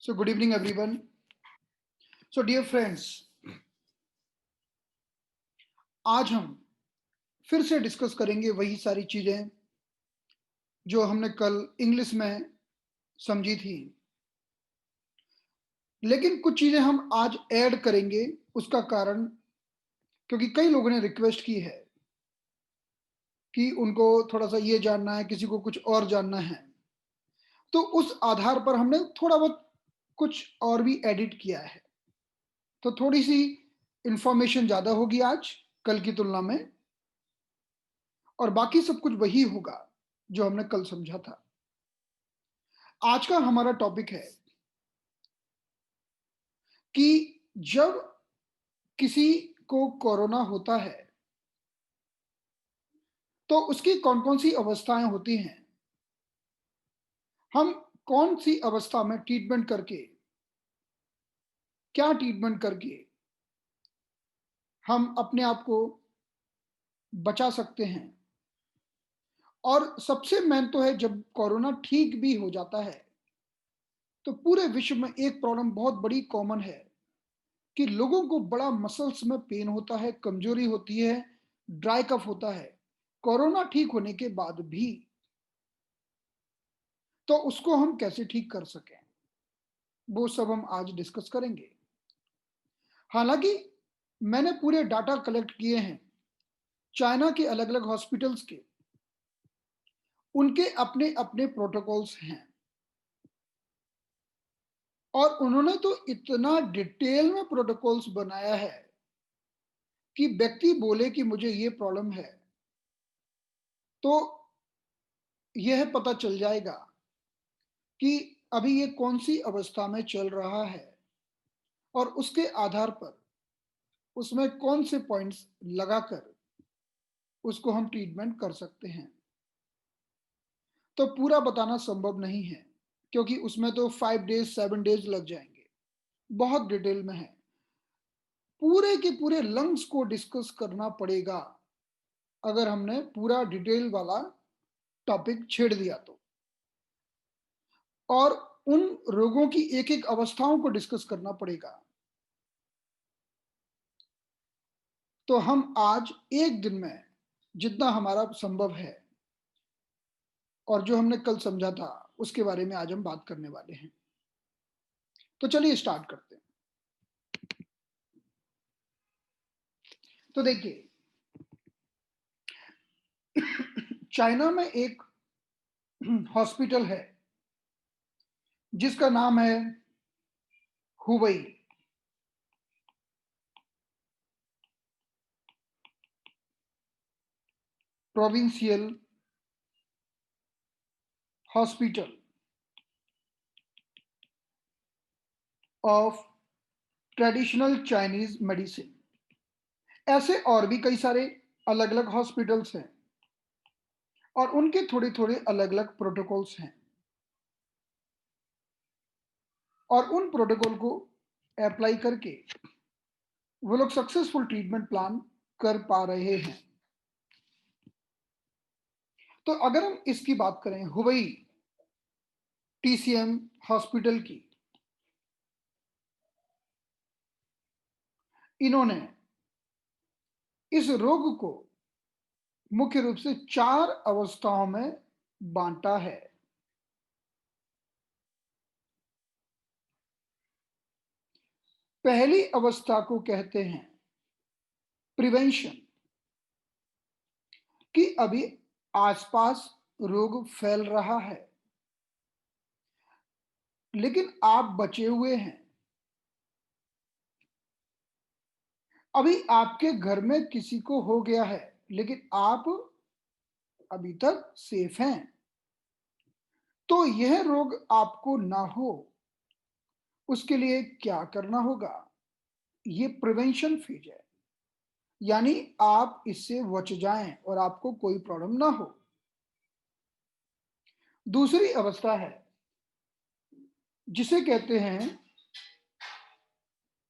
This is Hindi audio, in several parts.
So, good evening, everyone. So, dear friends, आज हम फिर से डिस्कस करेंगे वही सारी चीज़ें जो हमने कल इंग्लिश में समझी थी। लेकिन कुछ चीज़ें हम आज ऐड करेंगे, उसका कारण क्योंकि कई लोगों ने रिक्वेस्ट की है कि उनको थोड़ा-सा ये जानना है, किसी को कुछ और जानना है। तो उस आधार पर हमने थोड़ा बहुत कुछ और भी एडिट किया है। तो थोड़ी-सी इन्फॉर्मेशन ज़्यादा होगी आज, कल की तुलना में और बाकी सब कुछ वही होगा, जो हमने कल समझा था। आज का हमारा टॉपिक है कि जब किसी को कोरोना होता है, तो उसकी कौन-कौन सी अवस्थाएँ होती हैं? हम कौन-सी अवस्था में ट्रीटमेंट करके, क्या ट्रीटमेंट करके हम अपने आप को बचा सकते हैं? और सबसे मेन तो है जब कोरोना ठीक भी हो जाता है, तो पूरे विश्व में एक प्रॉब्लम बहुत बड़ी कॉमन है कि लोगों को बड़ा मसल्स में पेन होता है, कमज़ोरी होती है, ड्राई कफ़ होता है, कोरोना ठीक होने के बाद भी। तो उसको हम कैसे ठीक कर सकें, वो सब हम आज डिस्कस करेंगे। हालांकि मैंने पूरे डाटा कलेक्ट किए हैं चाइना के अलग अलग हॉस्पिटल्स के, उनके अपने अपने प्रोटोकॉल्स हैं और उन्होंने तो इतना डिटेल में प्रोटोकॉल्स बनाया है कि व्यक्ति बोले कि मुझे ये प्रॉब्लम है, तो यह पता चल जाएगा कि अभी ये कौन सी अवस्था में चल रहा है और उसके आधार पर उसमें कौन से पॉइंट्स लगाकर उसको हम ट्रीटमेंट कर सकते हैं। तो पूरा बताना संभव नहीं है क्योंकि उसमें तो 5 डेज 7 डेज लग जाएंगे, बहुत डिटेल में है। पूरे के पूरे लंग्स को डिस्कस करना पड़ेगा अगर हमने पूरा डिटेल वाला टॉपिक छेड़ दिया तो, और उन रोगों की एक एक अवस्थाओं को डिस्कस करना पड़ेगा। तो हम आज एक दिन में जितना हमारा संभव है और जो हमने कल समझा था उसके बारे में आज हम बात करने वाले हैं। तो चलिए स्टार्ट करते हैं। तो देखिए, चाइना में एक हॉस्पिटल है जिसका नाम है Hubei. Provincial hospital of traditional Chinese medicine. ऐसे और भी कई सारे अलग अलग हॉस्पिटल्स हैं और उनके थोड़े थोड़े अलग अलग प्रोटोकॉल्स हैं और उन प्रोटोकॉल को अप्लाई करके वो लोग सक्सेसफुल ट्रीटमेंट प्लान कर पा रहे हैं। तो अगर हम इसकी बात करें हुबई टीसीएम हॉस्पिटल की, इन्होंने इस रोग को मुख्य रूप से 4 अवस्थाओं में बांटा है। पहली अवस्था को कहते हैं प्रिवेंशन, कि अभी आसपास रोग फैल रहा है लेकिन आप बचे हुए हैं, अभी आपके घर में किसी को हो गया है लेकिन आप अभी तक सेफ हैं, तो यह रोग आपको ना हो उसके लिए क्या करना होगा, ये प्रिवेंशन फेज है। यानी आप इससे बच जाएं और आपको कोई प्रॉब्लम ना हो। दूसरी अवस्था है जिसे कहते हैं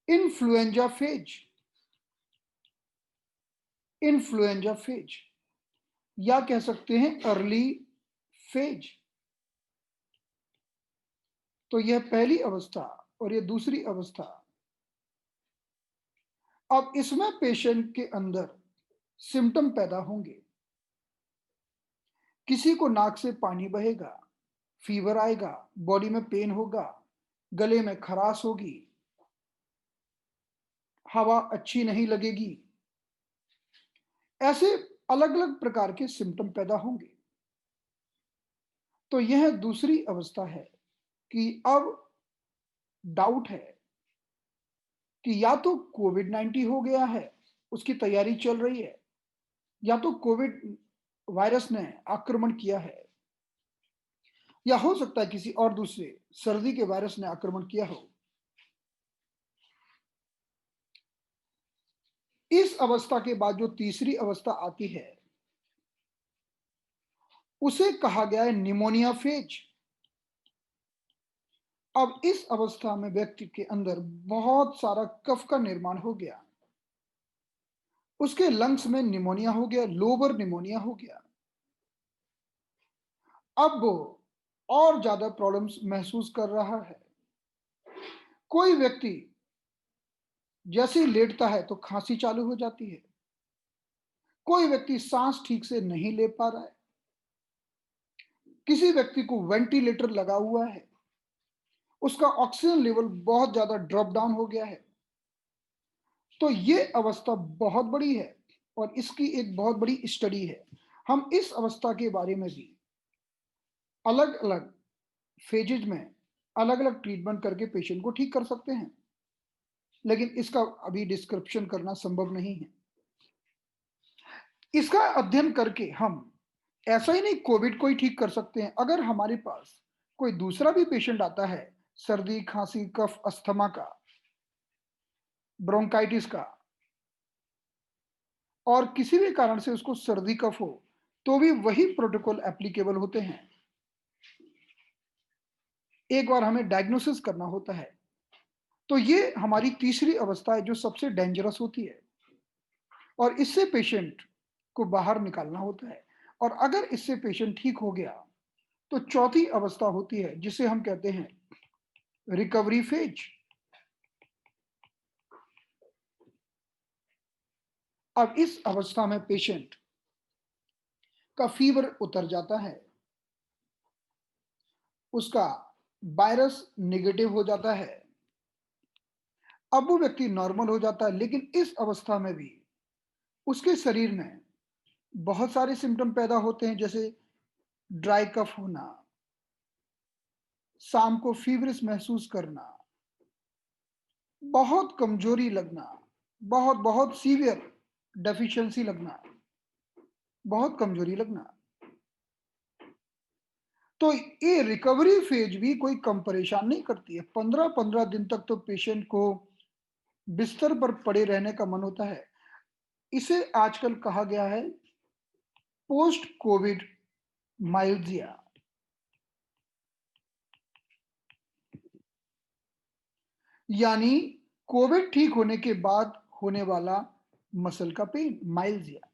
इन्फ्लुएंजा फेज। इन्फ्लुएंजा फेज या कह सकते हैं अर्ली फेज। तो यह पहली अवस्था और यह दूसरी अवस्था। अब इसमें पेशेंट के अंदर सिम्टम पैदा होंगे। किसी को नाक से पानी बहेगा, फीवर आएगा, बॉडी में पेन होगा, गले में खराश होगी, हवा अच्छी नहीं लगेगी। ऐसे अलग-अलग प्रकार के सिम्टम पैदा होंगे। तो यह दूसरी अवस्था है कि अब डाउट है कि या तो कोविड-19 हो गया है, उसकी तैयारी चल रही है, या तो कोविड वायरस ने आक्रमण किया है, या हो सकता है किसी और दूसरे सर्दी के वायरस ने आक्रमण किया हो। इस अवस्था के बाद जो तीसरी अवस्था आती है, उसे कहा गया है निमोनिया फेज। अब इस अवस्था में व्यक्ति के अंदर बहुत सारा कफ का निर्माण हो गया, उसके लंग्स में निमोनिया हो गया, लोअर निमोनिया हो गया। अब वो और ज्यादा प्रॉब्लम्स महसूस कर रहा है। कोई व्यक्ति जैसे ही लेटता है तो खांसी चालू हो जाती है। कोई व्यक्ति सांस ठीक से नहीं ले पा रहा है। किसी व्यक्ति को वेंटिलेटर लगा हुआ है, उसका ऑक्सीजन लेवल बहुत ज्यादा ड्रॉप डाउन हो गया है। तो ये अवस्था बहुत बड़ी है और इसकी एक बहुत बड़ी स्टडी है। हम इस अवस्था के बारे में भी अलग अलग फेजेज में अलग अलग ट्रीटमेंट करके पेशेंट को ठीक कर सकते हैं, लेकिन इसका अभी डिस्क्रिप्शन करना संभव नहीं है। इसका अध्ययन करके हम ऐसा ही नहीं कोविड को ही ठीक कर सकते हैं। अगर हमारे पास कोई दूसरा भी पेशेंट आता है, सर्दी, खांसी, कफ, अस्थमा का, ब्रोंकाइटिस का, और किसी भी कारण से उसको सर्दी कफ हो, तो भी वही प्रोटोकॉल एप्लीकेबल होते हैं। एक बार हमें डायग्नोसिस करना होता है। तो ये हमारी तीसरी अवस्था है जो सबसे डेंजरस होती है, और इससे पेशेंट को बाहर निकालना होता है। और अगर इससे पेशेंट ठीक हो गया तो चौथी अवस्था होती है जिसे हम कहते हैं रिकवरी फेज। अब इस अवस्था में पेशेंट का फीवर उतर जाता है, उसका वायरस नेगेटिव हो जाता है, अब वो व्यक्ति नॉर्मल हो जाता है। लेकिन इस अवस्था में भी उसके शरीर में बहुत सारे सिम्टम पैदा होते हैं, जैसे ड्राई कफ होना, शाम को फीवरिश महसूस करना, बहुत कमजोरी लगना, बहुत बहुत सीवियर डेफिशिएंसी लगना, बहुत कमजोरी लगना। तो ये रिकवरी फेज भी कोई कम परेशान नहीं करती है। 15-15 दिन तक तो पेशेंट को बिस्तर पर पड़े रहने का मन होता है। इसे आजकल कहा गया है पोस्ट कोविड माइल्जिया। यानी कोविड ठीक होने के बाद होने वाला मसल का पेन, माइल्जिया।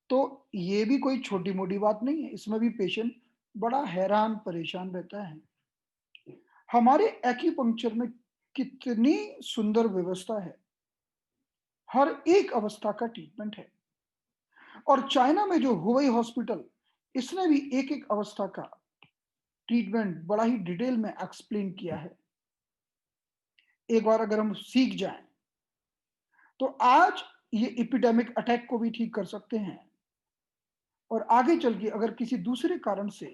तो ये भी कोई छोटी मोटी बात नहीं है, इसमें भी पेशेंट बड़ा हैरान परेशान रहता है। हमारे एक्यूपंक्चर में कितनी सुंदर व्यवस्था है, हर एक अवस्था का ट्रीटमेंट है। और चाइना में जो हुबई हॉस्पिटल, इसने भी एक एक अवस्था का ट्रीटमेंट बड़ा ही डिटेल में एक्सप्लेन किया है। एक बार अगर हम सीख जाएं तो आज ये एपिडेमिक अटैक को भी ठीक कर सकते हैं। और आगे चल के अगर किसी दूसरे कारण से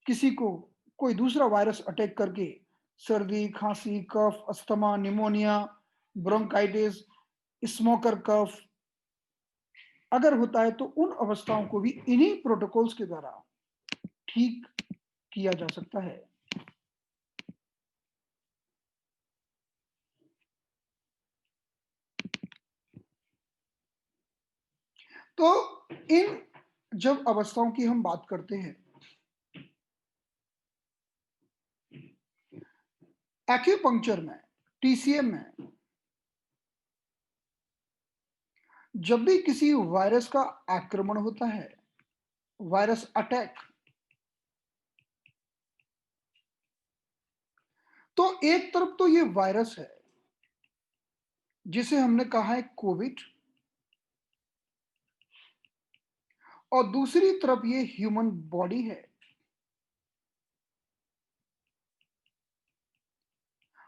किसी को कोई दूसरा वायरस अटैक करके सर्दी, खांसी, कफ, अस्थमा, निमोनिया, ब्रोंकाइटिस, स्मोकर कफ अगर होता है तो उन अवस्थाओं को भी इन्हीं प्रोटोकॉल्स के द्वारा ठीक किया जा सकता है। तो इन जब अवस्थाओं की हम बात करते हैं, एक्यूपंक्चर में, टीसीएम में, जब भी किसी वायरस का आक्रमण होता है, वायरस अटैक, तो एक तरफ तो ये वायरस है, जिसे हमने कहा है कोविड, और दूसरी तरफ ये ह्यूमन बॉडी है,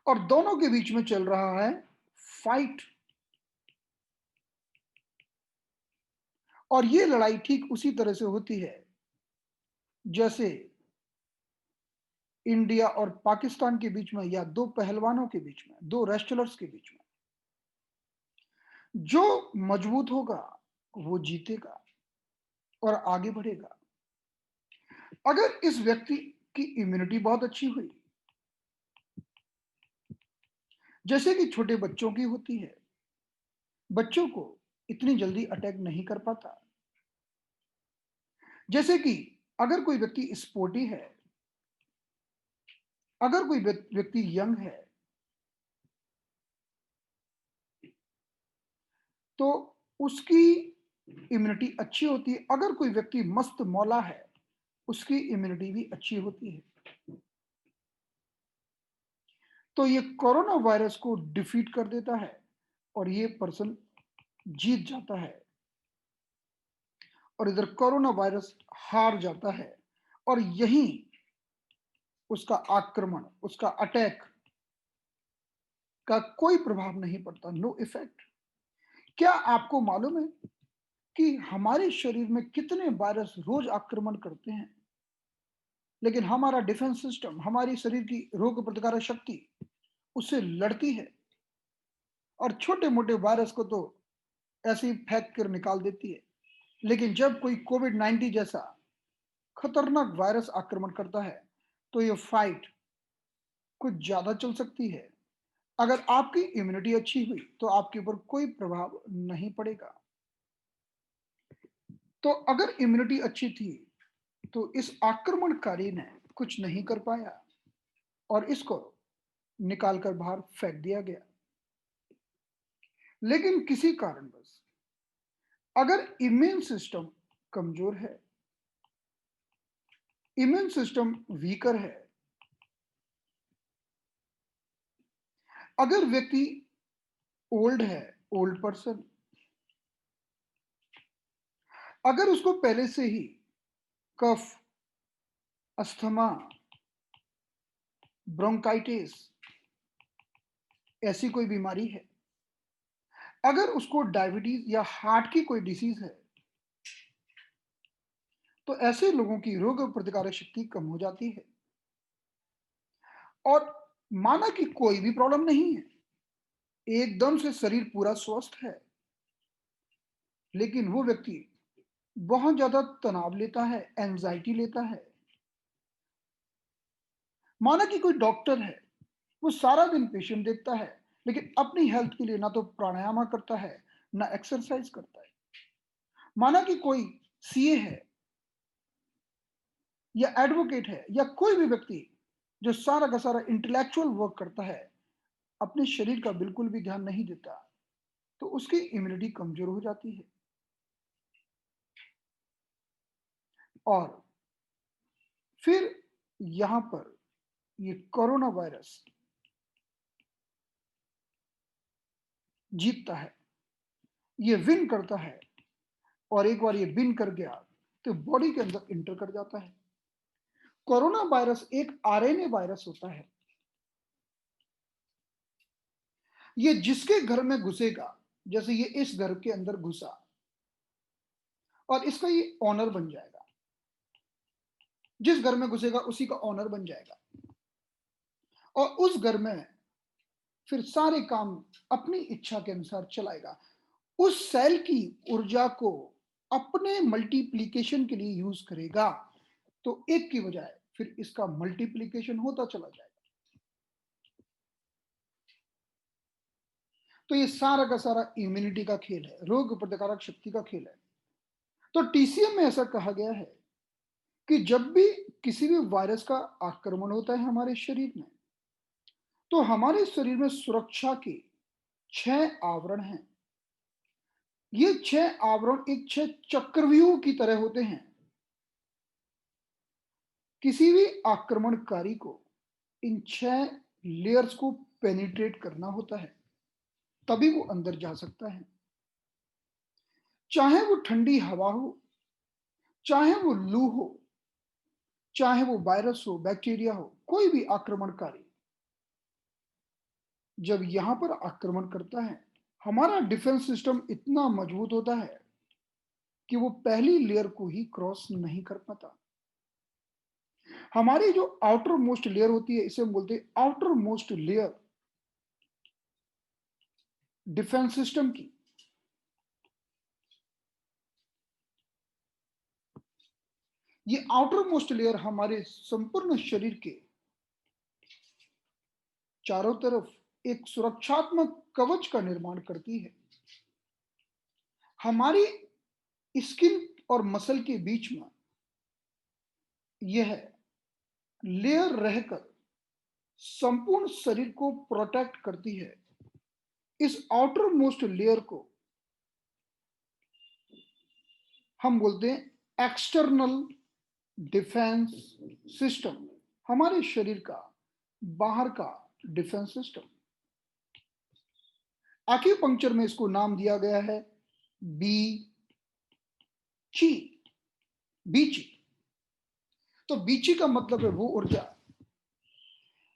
और दोनों के बीच में चल रहा है फाइट। और ये लड़ाई ठीक उसी तरह से होती है जैसे इंडिया और पाकिस्तान के बीच में, या दो पहलवानों के बीच में, दो रेस्टलर्स के बीच में। जो मजबूत होगा वो जीतेगा और आगे बढ़ेगा। अगर इस व्यक्ति की इम्यूनिटी बहुत अच्छी हुई, जैसे कि छोटे बच्चों की होती है, बच्चों को इतनी जल्दी अटैक नहीं कर पाता। जैसे कि अगर कोई व्यक्ति स्पोर्टी है, अगर कोई व्यक्ति यंग है, तो उसकी इम्यूनिटी अच्छी होती है। अगर कोई व्यक्ति मस्त मौला है, उसकी इम्यूनिटी भी अच्छी होती है। तो ये कोरोना वायरस को डिफीट कर देता है और ये पर्सन जीत जाता है, और इधर कोरोना वायरस हार जाता है, और यही उसका आक्रमण, उसका अटैक का कोई प्रभाव नहीं पड़ता, नो इफेक्ट। क्या आपको मालूम है कि हमारे शरीर में कितने वायरस रोज आक्रमण करते हैं, लेकिन हमारा डिफेंस सिस्टम, हमारी शरीर की रोग प्रतिकारक शक्ति उससे लड़ती है, और छोटे मोटे वायरस को तो ऐसे ही फेंक कर निकाल देती है। लेकिन जब कोई कोविड-19 जैसा खतरनाक वायरस आक्रमण करता है, तो ये फाइट कुछ ज्यादा चल सकती है। अगर आपकी इम्यूनिटी अच्छी हुई, तो आपके ऊपर कोई प्रभाव नहीं पड़ेगा। तो अगर इम्यूनिटी अच्छी थी, तो इस आक्रमणकारी ने कुछ नहीं कर पाया, और इसको निकाल कर बाहर फेंक दिया गया। लेकिन किसी कारणवश अगर इम्यून सिस्टम कमजोर है, इम्यून सिस्टम वीकर है, अगर व्यक्ति ओल्ड है, ओल्ड पर्सन, अगर उसको पहले से ही कफ, अस्थमा, ब्रोंकाइटिस ऐसी कोई बीमारी है, अगर उसको डायबिटीज या हार्ट की कोई डिसीज है, तो ऐसे लोगों की रोग प्रतिकारक शक्ति कम हो जाती है। और माना कि कोई भी प्रॉब्लम नहीं है, एकदम से शरीर पूरा स्वस्थ है, लेकिन वो व्यक्ति बहुत ज्यादा तनाव लेता है, एंजाइटी लेता है। माना कि कोई डॉक्टर है, वो सारा दिन पेशेंट देखता है, लेकिन अपनी हेल्थ के लिए ना तो प्राणायाम करता है, ना एक्सरसाइज करता है। माना कि कोई सीए है, या एडवोकेट है, या कोई भी व्यक्ति जो सारा का सारा इंटेलेक्चुअल वर्क करता है, अपने शरीर का बिल्कुल भी ध्यान नहीं देता, तो उसकी इम्यूनिटी कमजोर हो जाती है, और फिर यहां पर ये कोरोना वायरस जीतता है, ये विन करता है, और एक बार ये विन कर गया, तो बॉडी के अंदर इंटर कर जाता है। कोरोना वायरस एक आरएनए वायरस होता है। ये जिसके घर में घुसेगा, जैसे ये इस घर के अंदर घुसा, और इसका ये ऑनर बन जाएगा। जिस घर में घुसेगा उसी का ऑनर बन जाएगा, और उस घर में फिर सारे काम अपनी इच्छा के अनुसार चलाएगा। उस सेल की ऊर्जा को अपने मल्टीप्लिकेशन के लिए यूज करेगा, तो एक की बजाय फिर इसका मल्टीप्लिकेशन होता चला जाएगा। तो ये सारा का सारा इम्यूनिटी का खेल है, रोग प्रतिकारक शक्ति का खेल है। तो टीसीएम में ऐसा कहा गया है कि जब भी किसी भी वायरस का आक्रमण होता है हमारे शरीर में, तो हमारे शरीर में सुरक्षा के 6 आवरण हैं। ये 6 आवरण एक 6 चक्रव्यूह की तरह होते हैं। किसी भी आक्रमणकारी को इन 6 लेयर्स को पेनिट्रेट करना होता है, तभी वो अंदर जा सकता है। चाहे वो ठंडी हवा हो, चाहे वो लू हो, चाहे वो वायरस हो, बैक्टीरिया हो, कोई भी आक्रमणकारी जब यहां पर आक्रमण करता है, हमारा डिफेंस सिस्टम इतना मजबूत होता है कि वो पहली लेयर को ही क्रॉस नहीं कर पाता। हमारी जो आउटर मोस्ट लेयर होती है, इसे हम बोलते हैं outer most layer defence system की। ये आउटर मोस्ट लेयर हमारे संपूर्ण शरीर के चारों तरफ एक सुरक्षात्मक कवच का निर्माण करती है। हमारी स्किन और मसल के बीच में यह लेयर रहकर संपूर्ण शरीर को प्रोटेक्ट करती है। इस आउटर मोस्ट लेयर को हम बोलते हैं एक्सटर्नल डिफेंस सिस्टम, हमारे शरीर का बाहर का डिफेंस सिस्टम। एक्यूपंक्चर में इसको नाम दिया गया है बी ची, बीची। तो बीची का मतलब है वो ऊर्जा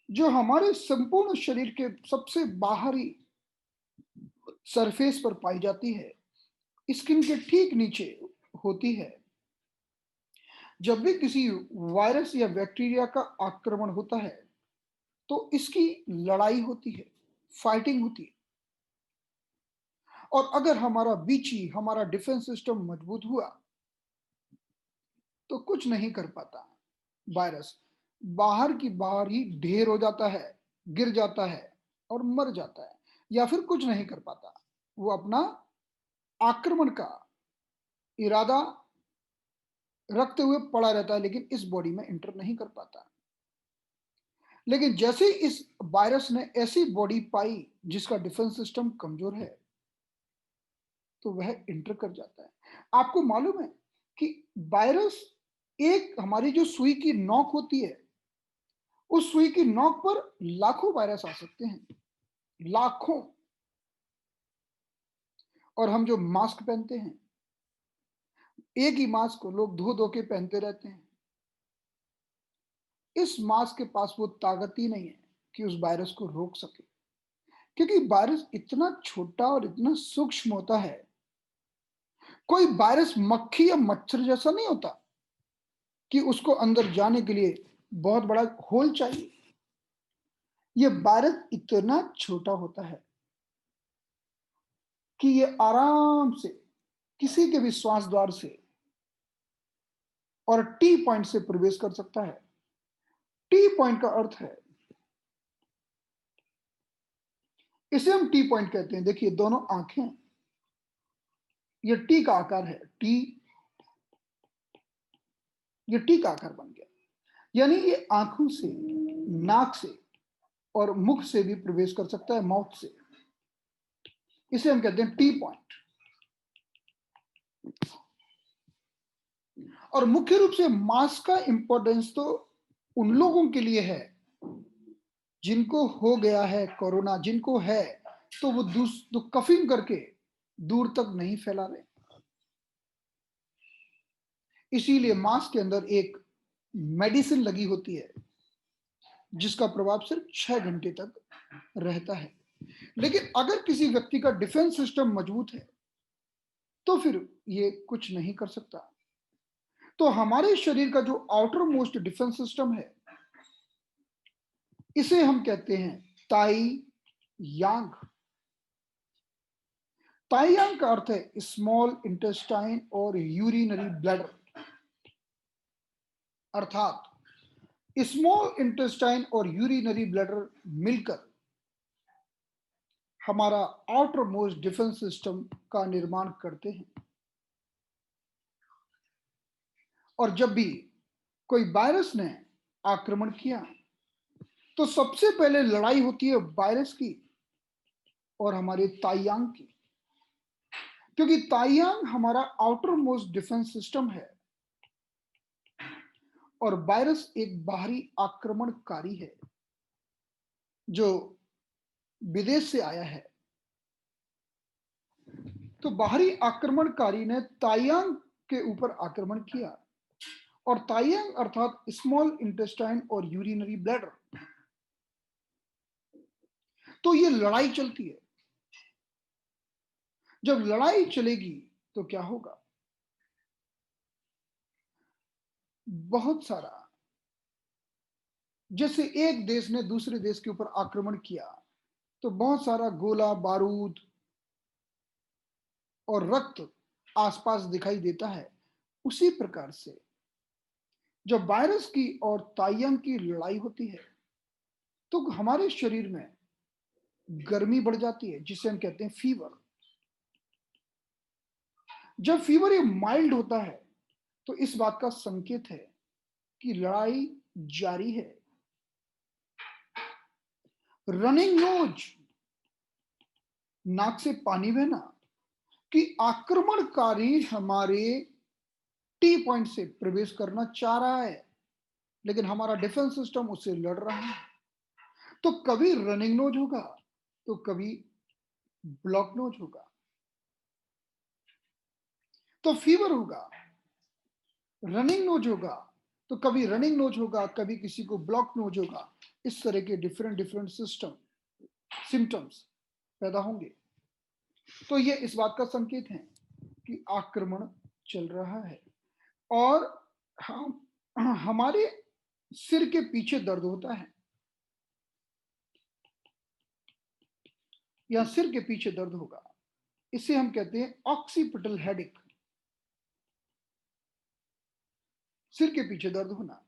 जो हमारे संपूर्ण शरीर के सबसे बाहरी सरफेस पर पाई जाती है, स्किन के ठीक नीचे होती है। जब भी किसी वायरस या बैक्टीरिया का आक्रमण होता है, तो इसकी लड़ाई होती है, फाइटिंग होती है। और अगर हमारा बीची, हमारा डिफेंस सिस्टम मजबूत हुआ, तो कुछ नहीं कर पाता। वायरस बाहर की बाहर ही ढेर हो जाता है, गिर जाता है और मर जाता है, या फिर कुछ नहीं कर पाता। वो अपना आक्रमण का इरादा रखते हुए पड़ा रहता है, लेकिन इस बॉडी में एंटर नहीं कर पाता। लेकिन जैसे ही इस वायरस ने ऐसी बॉडी पाई जिसका डिफेंस सिस्टम कमजोर है, तो वह एंटर कर जाता है। आपको मालूम है कि वायरस, एक हमारी जो सुई की नोक होती है, उस सुई की नोक पर लाखों वायरस आ सकते हैं, लाखों। और हम जो मास्क पहनते हैं, एक ही मास्क को लोग धो धो के पहनते रहते हैं। इस मास्क के पास वो ताकत ही नहीं है कि उस वायरस को रोक सके, क्योंकि वायरस इतना छोटा और इतना सूक्ष्म होता है। कोई वायरस मक्खी या मच्छर जैसा नहीं होता कि उसको अंदर जाने के लिए बहुत बड़ा होल चाहिए। ये वायरस इतना छोटा होता है कि ये आराम से किसी के भी श्वास द्वार से और टी पॉइंट से प्रवेश कर सकता है। टी पॉइंट का अर्थ है, इसे हम टी पॉइंट कहते हैं। देखिए दोनों आंखें, ये टी का आकार है, टी, ये टी का आकार बन गया। यानी ये आंखों से, नाक से और मुख से भी प्रवेश कर सकता है, माउथ से। इसे हम कहते हैं टी पॉइंट। और मुख्य रूप से मास्क का इंपॉर्टेंस तो उन लोगों के लिए है जिनको हो गया है कोरोना, जिनको है, तो वो तो कफिंग करके दूर तक नहीं फैला रहे। इसीलिए मास्क के अंदर एक मेडिसिन लगी होती है जिसका प्रभाव सिर्फ 6 घंटे तक रहता है। लेकिन अगर किसी व्यक्ति का डिफेंस सिस्टम मजबूत है, तो फिर ये कुछ नहीं कर सकता। तो हमारे शरीर का जो आउटर मोस्ट डिफेंस सिस्टम है, इसे हम कहते हैं ताई यांग। ताई यांग का अर्थ है स्मॉल इंटेस्टाइन और यूरिनरी ब्लैडर। अर्थात स्मॉल इंटेस्टाइन और यूरिनरी ब्लैडर मिलकर हमारा आउटर मोस्ट डिफेंस सिस्टम का निर्माण करते हैं। और जब भी कोई वायरस ने आक्रमण किया, तो सबसे पहले लड़ाई होती है वायरस की और हमारे ताइयांग की, क्योंकि ताइयांग हमारा आउटर मोस्ट डिफेंस सिस्टम है और वायरस एक बाहरी आक्रमणकारी है। जो विदेश से आया है। तो बाहरी आक्रमणकारी ने ताइयांग के ऊपर आक्रमण किया, और ताइयांग अर्थात स्मॉल इंटेस्टाइन और यूरिनरी ब्लैडर। तो ये लड़ाई चलती है। जब लड़ाई चलेगी तो क्या होगा? बहुत सारा, जैसे एक देश ने दूसरे देश के ऊपर आक्रमण किया तो बहुत सारा गोला बारूद और रक्त आसपास दिखाई देता है। उसी प्रकार से जब वायरस की और ताइयांग की लड़ाई होती है तो हमारे शरीर में गर्मी बढ़ जाती है, जिसे हम कहते हैं फीवर। जब फीवर ये माइल्ड होता है तो इस बात का संकेत है कि लड़ाई जारी है। रनिंग नोज, नाक से पानी बहना, कि आक्रमणकारी हमारे टी पॉइंट से प्रवेश करना चाह रहा है, लेकिन हमारा डिफेंस सिस्टम उससे लड़ रहा है। तो कभी रनिंग नोज होगा तो कभी ब्लॉक नोज होगा। तो फीवर होगा, रनिंग नोज होगा, तो कभी रनिंग नोज होगा, कभी किसी को ब्लॉक नोज होगा। इस तरह के डिफरेंट डिफरेंट सिम्टम्स पैदा होंगे। तो ये इस बात का संकेत है कि आक्रमण चल रहा है। और हम हमारे सिर के पीछे दर्द होता है, या सिर के पीछे दर्द होगा। इसे हम कहते हैं ऑक्सीपिटल हेडेक, सिर के पीछे दर्द होना,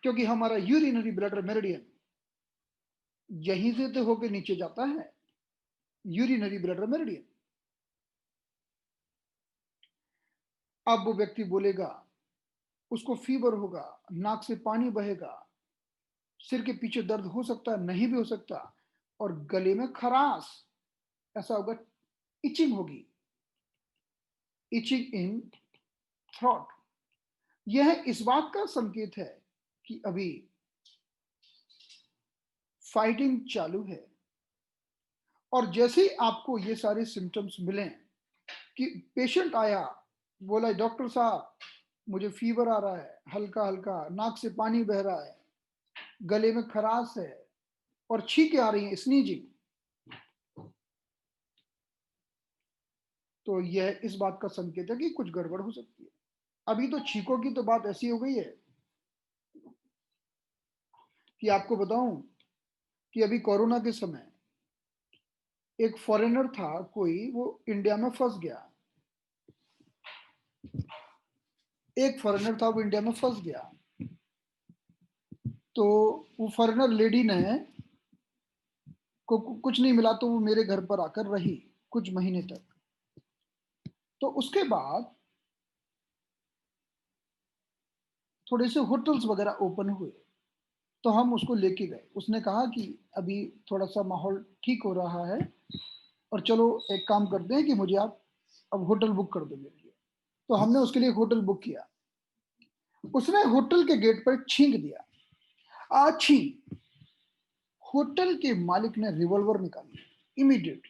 क्योंकि हमारा यूरिनरी ब्लैडर मेरिडियन यहीं से तो होकर नीचे जाता है, यूरिनरी ब्लैडर मेरिडियन। अब वो व्यक्ति बोलेगा, उसको फीवर होगा, नाक से पानी बहेगा, सिर के पीछे दर्द हो सकता है, नहीं भी हो सकता, और गले में खराश, ऐसा होगा, इचिंग होगी, इचिंग इन थ्रॉट। यह इस बात का संकेत है कि अभी फाइटिंग चालू है। और जैसे ही आपको ये सारे सिम्टम्स मिले, कि पेशेंट आया, बोला डॉक्टर साहब मुझे फीवर आ रहा है, हल्का हल्का नाक से पानी बह रहा है, गले में खराश है और छींकें आ रही हैं, स्नीजिंग, तो यह इस बात का संकेत है कि कुछ गड़बड़ हो सकती है। अभी तो छींकों की तो बात ऐसी हो गई है कि आपको बताऊं कि अभी कोरोना के समय एक फॉरेनर था कोई, वो इंडिया में फंस गया। एक फॉरेनर था, वो इंडिया में फंस गया। तो वो फॉरेनर लेडी ने को कुछ नहीं मिला, तो वो मेरे घर पर आकर रही कुछ महीने तक। तो उसके बाद थोड़े से होटल्स वगैरह ओपन हुए, तो हम उसको लेके गए। उसने कहा कि अभी थोड़ा सा माहौल ठीक हो रहा है, और चलो एक काम करते हैं कि मुझे आप अब होटल बुक कर दो मेरे लिए। तो हमने उसके लिए होटल बुक किया। उसने होटल के गेट पर छींक दिया, आछी। होटल के मालिक ने रिवॉल्वर निकाली इमीडिएट,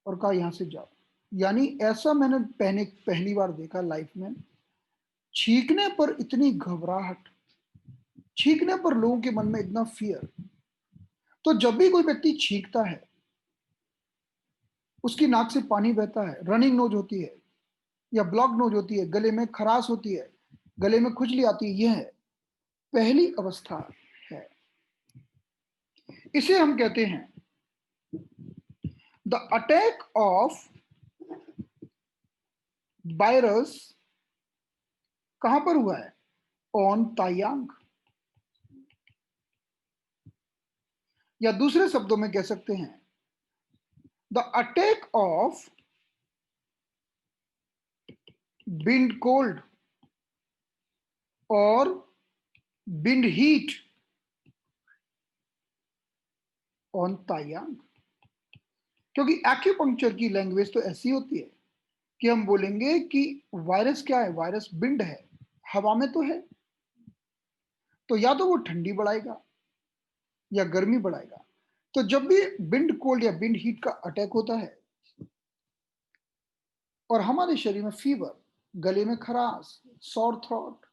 और कहा यहां से जाओ। यानी ऐसा मैंने पहली बार देखा लाइफ में। छींकने पर इतनी घबराहट, छींकने पर लोगों के मन में इतना फियर। तो जब भी कोई व्यक्ति छींकता है, उसकी नाक से पानी बहता है, रनिंग नोज होती है या ब्लॉक नोज होती है, गले में खराश होती है, गले में खुजली आती है, यह पहली अवस्था है। इसे हम कहते हैं द अटैक ऑफ वायरस। कहां पर हुआ है? ऑन तायांग। या दूसरे शब्दों में कह सकते हैं the attack of wind cold और विंड हीट ऑन तायांग। क्योंकि एक्यूपंक्चर की लैंग्वेज तो ऐसी होती है कि हम बोलेंगे कि वायरस क्या है, वायरस विंड है, हवा में तो है, तो या तो वो ठंडी बढ़ाएगा या गर्मी बढ़ाएगा। तो जब भी विंड कोल्ड या विंड हीट का अटैक होता है और हमारे शरीर में फीवर, गले में खराश, सॉर थ्रोट,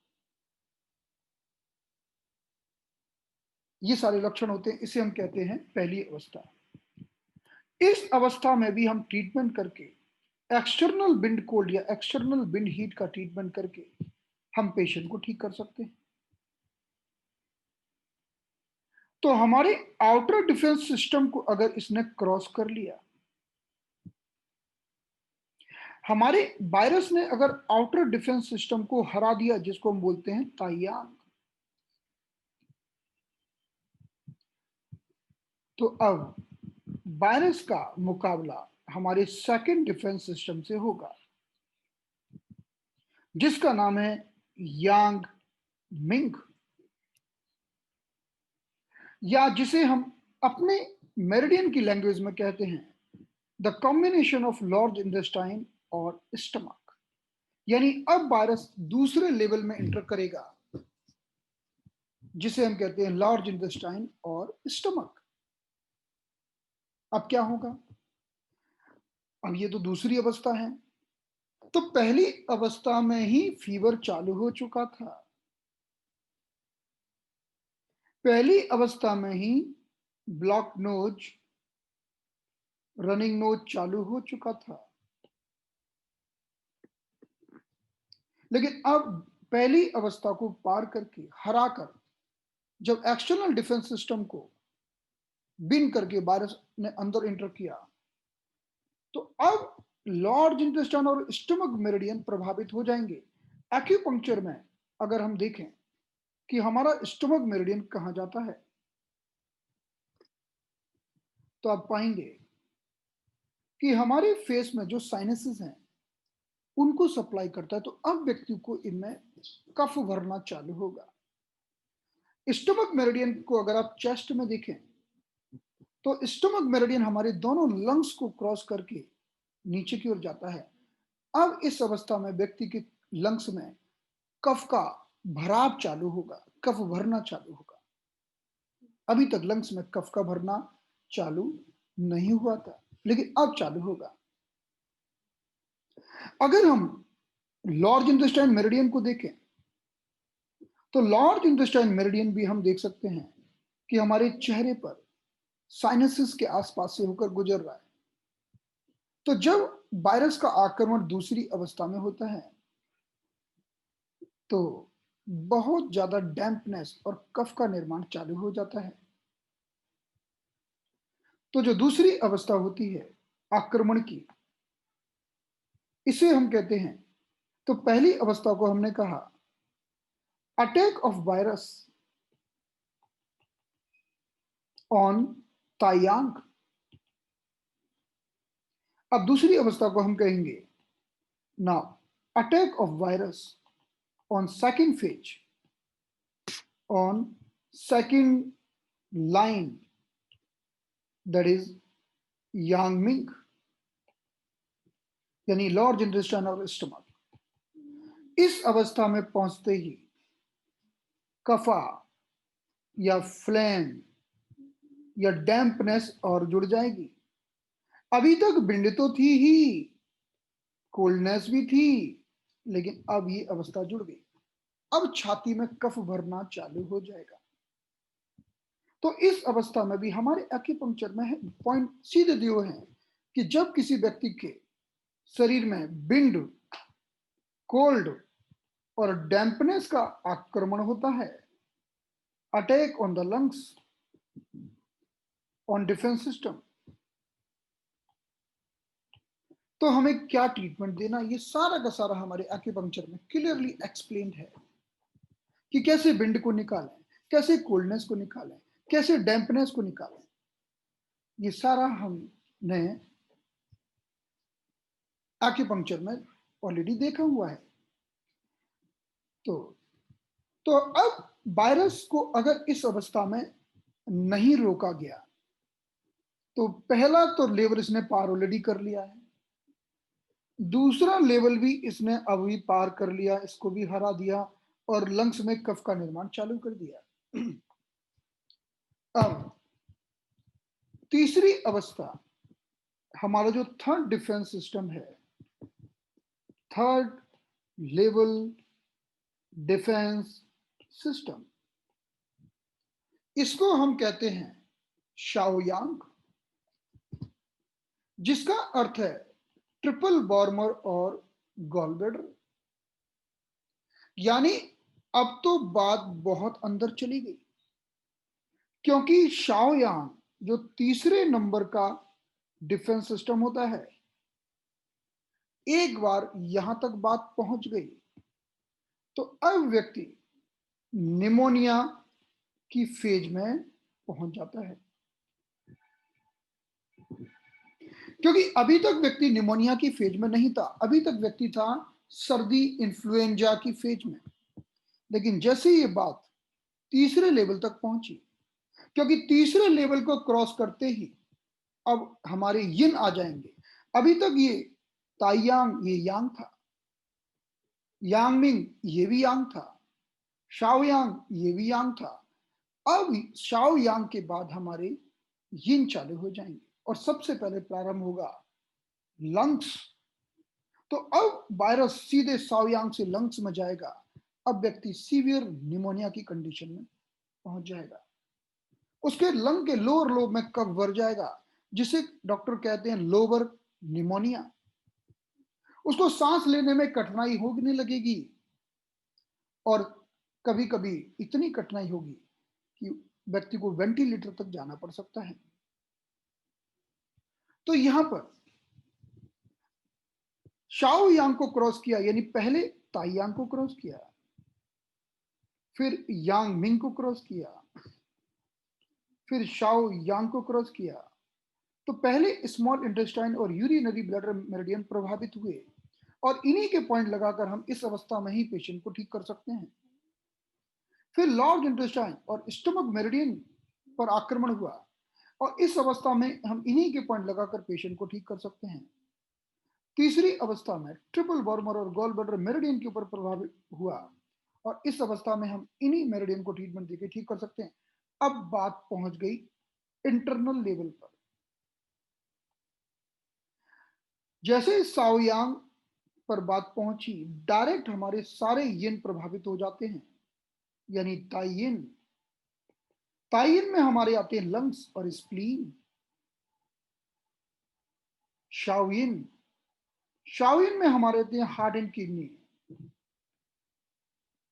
ये सारे लक्षण होते हैं, इसे हम कहते हैं पहली अवस्था। इस अवस्था में भी हम ट्रीटमेंट करके एक्सटर्नल विंड कोल्ड या एक्सटर्नल विंड हीट का ट्रीटमेंट करके हम पेशेंट को ठीक कर सकते हैं। तो हमारे आउटर डिफेंस सिस्टम को अगर इसने क्रॉस कर लिया, हमारे वायरस ने अगर आउटर डिफेंस सिस्टम को हरा दिया, जिसको हम बोलते हैं ताइयांग, तो अब वायरस का मुकाबला हमारे सेकंड डिफेंस सिस्टम से होगा, जिसका नाम है यांग मिंग, या जिसे हम अपने मेरिडियन की लैंग्वेज में कहते हैं the combination of large intestine और स्टमक। यानी अब वायरस दूसरे लेवल में इंटर करेगा, जिसे हम कहते हैं लार्ज इंटेस्टाइन और स्टमक। अब क्या होगा? अब ये तो दूसरी अवस्था है। तो पहली अवस्था में ही फीवर चालू हो चुका था, पहली अवस्था में ही ब्लॉक नोज, रनिंग नोज चालू हो चुका था। लेकिन अब पहली अवस्था को पार करके, हराकर, जब एक्सटर्नल डिफेंस सिस्टम को बिन करके वायरस ने अंदर इंटर किया, तो अब लार्ज इंटेस्टाइन और स्टमक मेरिडियन प्रभावित हो जाएंगे। एक्यूपंक्चर में अगर हम देखें कि हमारा स्टमक मेरिडियन कहां जाता है, तो आप पाएंगे कि हमारे फेस में जो साइनसेस हैं उनको सप्लाई करता है। तो अब व्यक्ति को इनमें कफ भरना चालू होगा। स्टमक मेरिडियन को अगर आप चेस्ट में देखें, तो स्टमक मेरिडियन हमारे दोनों लंग्स को क्रॉस करके नीचे की ओर जाता है। अब इस अवस्था में व्यक्ति के लंग्स में कफ का भराव चालू होगा, कफ भरना चालू होगा। अभी तक लंग्स में कफ का भरना चालू नहीं हुआ था, लेकिन अब चालू होगा। अगर हम लार्ज इंटेस्टाइन मेरिडियन को देखें, तो लार्ज इंटेस्टाइन मेरिडियन भी हम देख सकते हैं कि हमारे चेहरे पर साइनसिस के आसपास से होकर गुजर रहा है। तो जब वायरस का आक्रमण दूसरी अवस्था में होता है, तो बहुत ज्यादा डैम्पनेस और कफ का निर्माण चालू हो जाता है। तो जो दूसरी अवस्था होती है आक्रमण की, इसे हम कहते हैं, तो पहली अवस्था को हमने कहा attack of virus on Taiyang. अब दूसरी अवस्था को हम कहेंगे now attack of virus on second phase, on second line, that is Yangming, यानी लार्ज इंटेस्टाइन और स्टमक। इस अवस्था में पहुंचते ही कफा या फ्लैम या डैम्पनेस और जुड़ जाएगी। अभी तक विंड तो थी ही, कोल्डनेस भी थी, लेकिन अब ये अवस्था जुड़ गई। अब छाती में कफ भरना चालू हो जाएगा। तो इस अवस्था में भी हमारे एक्यूपंक्चर में पॉइंट सीधे दिए हैं कि जब किसी व्यक्ति के शरीर में विंड, कोल्ड और डैम्पनेस का आक्रमण होता है, attack on the lungs, on defence system, तो हमें क्या ट्रीटमेंट देना, ये सारा का सारा हमारे एक्यूपंक्चर में क्लियरली एक्सप्लेन्ड है कि कैसे विंड को निकालें, कैसे कोल्डनेस को निकालें, कैसे डैम्पनेस को निकालें। ये सारा हमने एक्यूपंक्चर में ऑलरेडी देखा हुआ है। तो तो अब वायरस को अगर इस अवस्था में नहीं रोका गया, तो पहला तो लेवल इसने पार ऑलरेडी कर लिया है, दूसरा लेवल भी इसने अभी पार कर लिया, इसको भी हरा दिया और लंग्स में कफ का निर्माण चालू कर दिया। अब तीसरी अवस्था, हमारा जो थर्ड डिफेंस सिस्टम है, थर्ड लेवल डिफेंस सिस्टम, इसको हम कहते हैं शाओयांग, जिसका अर्थ है ट्रिपल बॉर्मर और गॉलब्लैडर। यानी अब तो बात बहुत अंदर चली गई, क्योंकि शाओयांग जो तीसरे नंबर का डिफेंस सिस्टम होता है, एक बार यहां तक बात पहुंच गई तो अब व्यक्ति निमोनिया की फेज में पहुंच जाता है। क्योंकि अभी तक व्यक्ति निमोनिया की फेज में नहीं था, अभी तक व्यक्ति था सर्दी इन्फ्लुएंजा की फेज में। लेकिन जैसे ये बात तीसरे लेवल तक पहुंची, क्योंकि तीसरे लेवल को क्रॉस करते ही अब हमारे यिन आ जाएंगे। अभी तक ये ताइयांग ये यांग था, यांगमिंग ये भी यांग था, शाओयांग ये भी यांग था। अब शाओयांग के बाद हमारे यिन चालू हो जाएंगे और सबसे पहले प्रारंभ होगा लंग्स। तो अब वायरस सीधे शाओयांग से लंग्स में जाएगा। अब व्यक्ति सीवियर निमोनिया की कंडीशन में पहुंच जाएगा। उसके लंग के लोअर लोब में कफ भर जाएगा, जिसे डॉक्टर कहते हैं लोअर निमोनिया। उसको सांस लेने में कठिनाई होने लगेगी और कभी कभी इतनी कठिनाई होगी कि व्यक्ति को वेंटिलेटर तक जाना पड़ सकता है। तो यहां पर शाओ यांग को क्रॉस किया, यानी पहले ताइयांग को क्रॉस किया, फिर यांग मिंग को क्रॉस किया, फिर शाओ यांग को क्रॉस किया। तो पहले स्मॉल इंटेस्टाइन और यूरिनरी ब्लैडर मेरिडियन प्रभावित हुए और इन्हीं के पॉइंट लगाकर हम इस अवस्था में ही पेशेंट को ठीक कर सकते हैं। फिर लार्ज इंटेस्टाइन और स्टमक मेरिडियन पर आक्रमण हुआ और इस अवस्था में हम इन्हीं के पॉइंट लगाकर पेशेंट को ठीक कर सकते हैं। तीसरी अवस्था में ट्रिपल बॉर्मर और गॉल ब्लैडर मेरिडियन के ऊपर प्रभावित हुआ और इस अवस्था में हम इन्हीं मेरिडियन को ट्रीटमेंट देकर ठीक कर सकते हैं। अब बात पहुंच गई इंटरनल लेवल पर। जैसे साओयांग पर बात पहुंची, डायरेक्ट हमारे सारे यिन प्रभावित हो जाते हैं, यानी ताइयिन। ताइयिन में हमारे आते हैं लंग्स और स्प्लीन। शाओयिन, शाओयिन में हमारे आते हैं हार्ट एंड किडनी।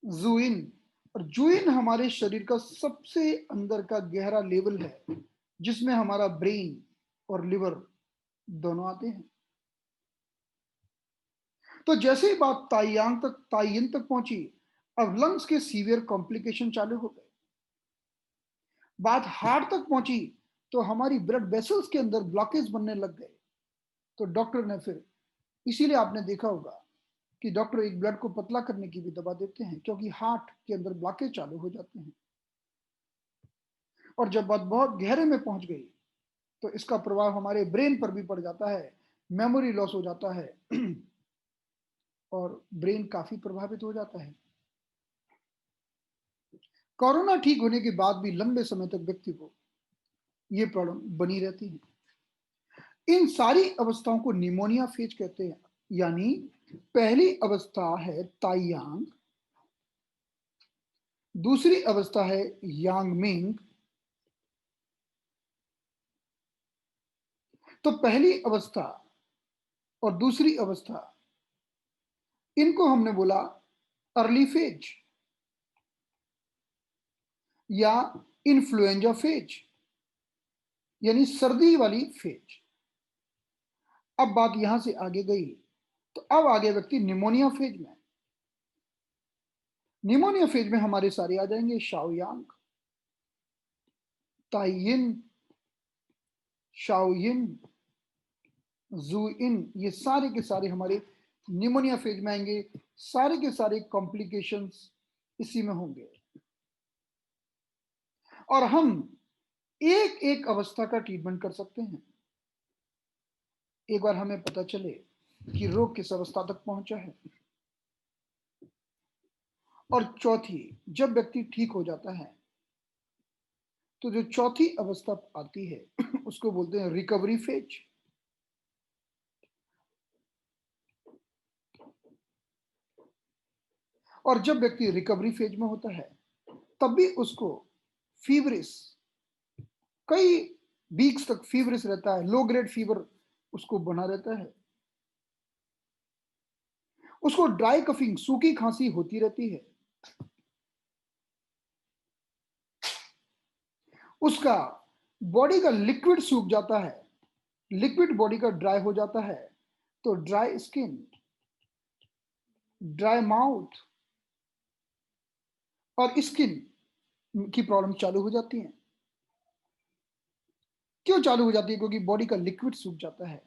जुइन, और जुइन हमारे शरीर का सबसे अंदर का गहरा लेवल है, जिसमें हमारा ब्रेन और लिवर दोनों आते हैं। तो जैसे ही बात ताइयिन तक पहुंची, अब लंग्स के सीवियर कॉम्प्लिकेशन चालू हो गए। बात हार्ट तक पहुंची तो हमारी ब्लड वेसल्स के अंदर ब्लॉकेज बनने लग गए। तो डॉक्टर ने फिर, इसीलिए आपने देखा होगा कि डॉक्टर एक ब्लड को पतला करने की भी दवा देते हैं, क्योंकि हार्ट के अंदर ब्लॉकेज चालू हो जाते हैं। और जब बात बहुत गहरे में पहुंच गई तो इसका प्रभाव हमारे ब्रेन पर भी पड़ जाता है, मेमोरी लॉस हो जाता है और ब्रेन काफी प्रभावित हो जाता है। कोरोना ठीक होने के बाद भी लंबे समय तक व्यक्ति को ये प्रॉब्लम बनी रहती है। इन सारी अवस्थाओं को निमोनिया फेज कहते हैं। यानी पहली अवस्था है ताइयांग, दूसरी अवस्था है यांगमिंग। तो पहली अवस्था और दूसरी अवस्था, इनको हमने बोला अर्ली फेज या इन्फ्लुएंजा फेज, यानी सर्दी वाली फेज। अब बात यहां से आगे गई तो अब आगे व्यक्ति निमोनिया फेज में। निमोनिया फेज में हमारे सारे आ जाएंगे शाओयांग, ताइयिन, शाओयिन, जुइन। ये सारे के सारे हमारे निमोनिया फेज में आएंगे। सारे के सारे कॉम्प्लिकेशंस इसी में होंगे और हम एक एक अवस्था का ट्रीटमेंट कर सकते हैं एक बार हमें पता चले कि रोग किस अवस्था तक पहुंचा है। और चौथी, जब व्यक्ति ठीक हो जाता है तो जो चौथी अवस्था आती है उसको बोलते हैं रिकवरी फेज। और जब व्यक्ति रिकवरी फेज में होता है तब भी उसको फीवरिस, कई वीक्स तक फीवरिस रहता है, लो ग्रेड फीवर उसको बना रहता है, उसको ड्राई कफिंग, सूखी खांसी होती रहती है, उसका बॉडी का लिक्विड सूख जाता है, लिक्विड बॉडी का ड्राई हो जाता है, तो ड्राई स्किन, ड्राई माउथ और स्किन की प्रॉब्लम चालू हो जाती है। क्यों चालू हो जाती है? क्योंकि बॉडी का लिक्विड सूख जाता है।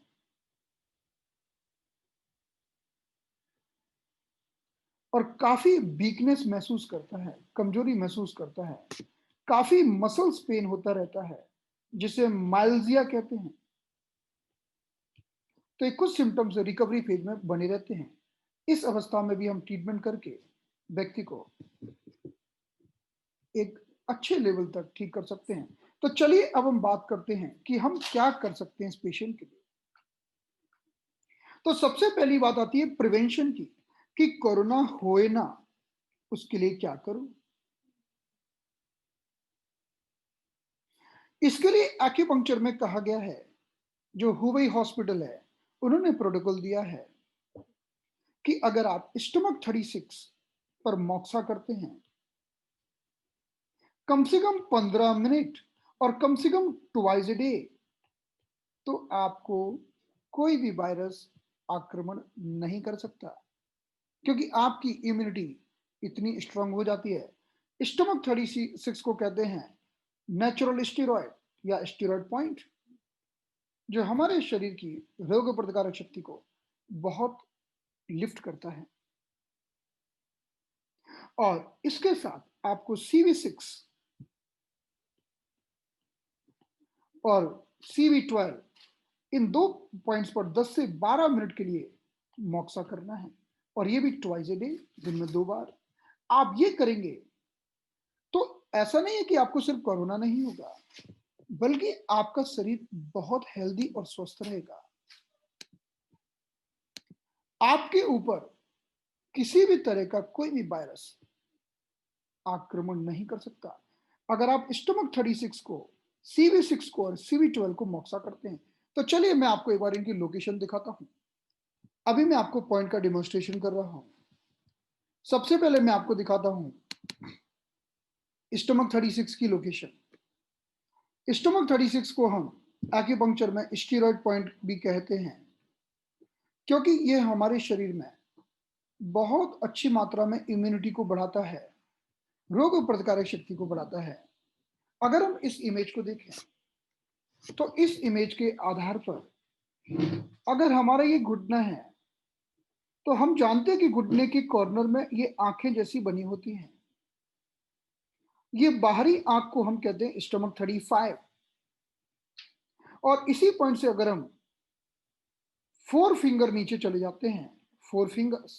और काफी वीकनेस महसूस करता है, कमजोरी महसूस करता है, काफी मसल्स पेन होता रहता है, जिसे माइल्जिया कहते हैं। तो ये कुछ सिम्टम्स रिकवरी फेज में बने रहते हैं। इस अवस्था में भी हम ट्रीटमेंट करके व्यक्ति को एक अच्छे लेवल तक ठीक कर सकते हैं। तो चलिए अब हम बात करते हैं कि हम क्या कर सकते हैं इस पेशेंट के लिए। तो सबसे पहली बात आती है प्रिवेंशन की, कि कोरोना होए ना, उसके लिए क्या करूं। इसके लिए एक्यूपंक्चर में कहा गया है, जो हुबई हॉस्पिटल है उन्होंने प्रोटोकॉल दिया है कि अगर आप स्टमक 36 पर मोक्सा करते हैं कम से कम 15 मिनट और कम से कम ट्वाइस ए डे, तो आपको कोई भी वायरस आक्रमण नहीं कर सकता, क्योंकि आपकी इम्यूनिटी इतनी स्ट्रांग हो जाती है। स्टमक 36 को कहते हैं नेचुरल स्टीरॉयड या स्टीरॉयड पॉइंट, जो हमारे शरीर की रोग प्रतिकारक शक्ति को बहुत लिफ्ट करता है। और इसके साथ आपको CV6 और CV12 इन दो पॉइंट्स पर 10 से 12 मिनट के लिए मोक्सा करना है, और ये भी ट्वाइस ए डे, दिन में 2 बार आप ये करेंगे तो ऐसा नहीं है कि आपको सिर्फ कोरोना नहीं होगा, बल्कि आपका शरीर बहुत हेल्दी और स्वस्थ रहेगा। आपके ऊपर किसी भी तरह का कोई भी वायरस आक्रमण नहीं कर सकता, अगर आप स्टमक 36 को, CV6 को और CV12 को मोक्सा करते हैं। तो चलिए मैं आपको एक बार इनकी लोकेशन दिखाता हूं। अभी मैं आपको पॉइंट का डेमोन्स्ट्रेशन कर रहा हूं। सबसे पहले मैं आपको दिखाता हूं स्टमक 36 की लोकेशन। स्टमक 36 को हम एक्यूपंक्चर में स्टीरॉयड पॉइंट भी कहते हैं, क्योंकि ये हमारे शरीर में बहुत अच्छी मात्रा में इम्यूनिटी को बढ़ाता है, रोग प्रतिकारक शक्ति को बढ़ाता है। अगर हम इस इमेज को देखें तो इस इमेज के आधार पर अगर हमारा ये घुटना है तो हम जानते हैं कि घुटने के कॉर्नर में ये आंखें जैसी बनी होती हैं। ये बाहरी आंख को हम कहते हैं स्टमक 35। और इसी पॉइंट से अगर हम 4 फिंगर नीचे चले जाते हैं, 4 फिंगर्स,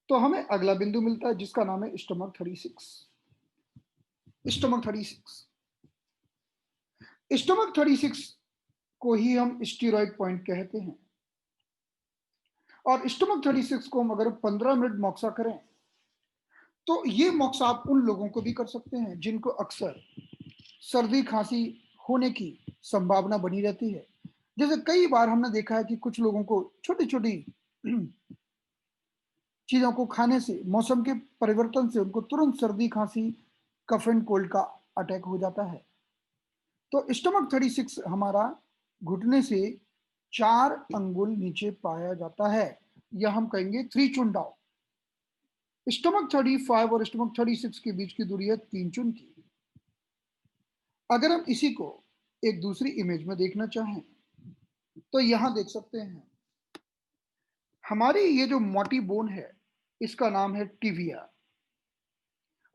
तो हमें अगला बिंदु मिलता है जिसका नाम है स्टमक 36। स्टमक 36, स्टमक 36 को ही हम स्टीरॉयड पॉइंट कहते हैं। और स्टमक 36 को हम अगर 15 मिनट मोक्सा करें तो ये मोक्सा आप उन लोगों को भी कर सकते हैं जिनको अक्सर सर्दी खांसी होने की संभावना बनी रहती है। जैसे कई बार हमने देखा है कि कुछ लोगों को छोटी छोटी चीजों को खाने से, मौसम के परिवर्तन से उनको तुरंत सर्दी खांसी, कफ एंड कोल्ड का अटैक हो जाता है। तो स्टमक 36 हमारा घुटने से 4 अंगुल नीचे पाया जाता है, या हम कहेंगे 3 चुन डाउन। स्टमक 35 और स्टमक 36 के बीच की दूरी है 3 चुन की। अगर हम इसी को एक दूसरी इमेज में देखना चाहें तो यहां देख सकते हैं हमारी ये जो मोटी बोन है इसका नाम है टिविया,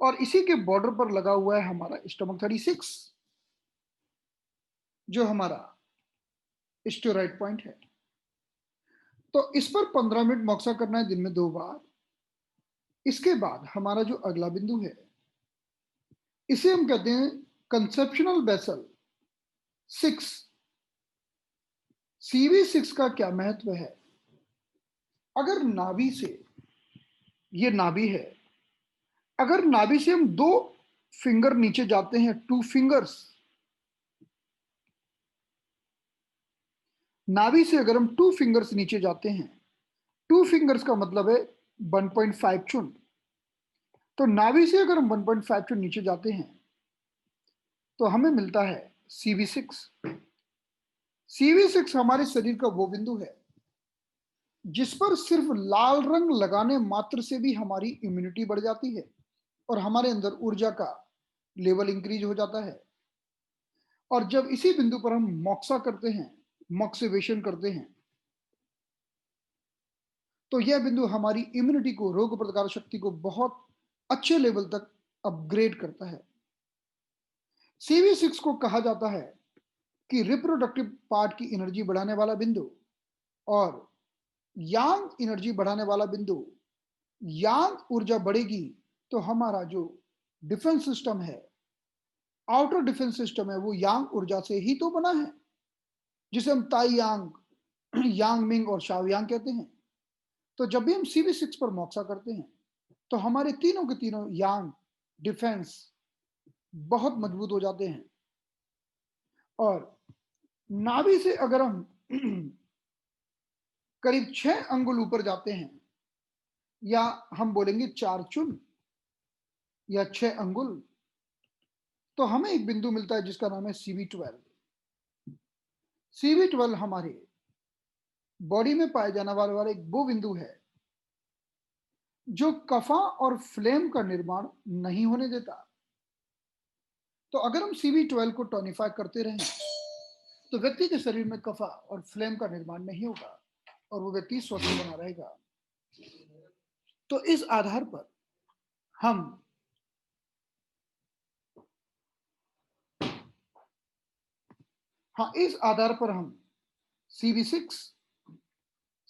और इसी के बॉर्डर पर लगा हुआ है हमारा स्टमक 36, जो हमारा स्टेरॉइड पॉइंट है। तो इस पर 15 मिनट मोक्सा करना है दिन में 2 बार। इसके बाद हमारा जो अगला बिंदु है इसे हम कहते हैं कंसेप्शनल वेसल 6। CV6 का क्या महत्व है? अगर नाभि से, ये नाभि है, अगर नाभि से हम 2 फिंगर नीचे जाते हैं, 2 फिंगर्स, नाभि से अगर हम 2 फिंगर्स नीचे जाते हैं, 2 फिंगर्स का मतलब है 1.5 चुन। तो नाभि से अगर हम 1.5 चुन नीचे जाते हैं तो हमें मिलता है CV6। CV6 हमारे शरीर का वो बिंदु है जिस पर सिर्फ लाल रंग लगाने मात्र से भी हमारी इम्यूनिटी बढ़ जाती है और हमारे अंदर ऊर्जा का लेवल इंक्रीज हो जाता है। और जब इसी बिंदु पर हम मॉक्सा करते हैं, मॉक्सिवेशन करते हैं, तो यह बिंदु हमारी इम्यूनिटी को, रोग प्रतिकारक शक्ति को बहुत अच्छे लेवल तक अपग्रेड करता है। CV6 को कहा जाता है कि रिप्रोडक्टिव पार्ट की एनर्जी बढ़ाने वाला बिंदु और यांग एनर्जी बढ़ाने वाला बिंदु। यांग ऊर्जा बढ़ेगी तो हमारा जो डिफेंस सिस्टम है, आउटर डिफेंस सिस्टम है, वो यांग ऊर्जा से ही तो बना है, जिसे हम ताई यांग, यांग मिंग और शाओ यांग कहते हैं। तो जब भी हम CV6 पर मोक्सा करते हैं तो हमारे तीनों के तीनों यांग डिफेंस बहुत मजबूत हो जाते हैं। और नाभि से अगर हम करीब 6 अंगुल ऊपर जाते हैं, या हम बोलेंगे 4 चुन या 6 अंगुल, तो हमें एक बिंदु मिलता है जिसका नाम है CV12। CV12 हमारे बॉडी में पाए जाने वाला एक वो बिंदु है जो कफा और फ्लेम का निर्माण नहीं होने देता। तो अगर हम CV12 को टोनिफाई करते रहें तो व्यक्ति के शरीर में कफा और फ्लेम का निर्माण नहीं होगा और वो व्यक्ति स्वस्थ बना रहेगा। तो इस आधार पर हम इस आधार पर हम CV6,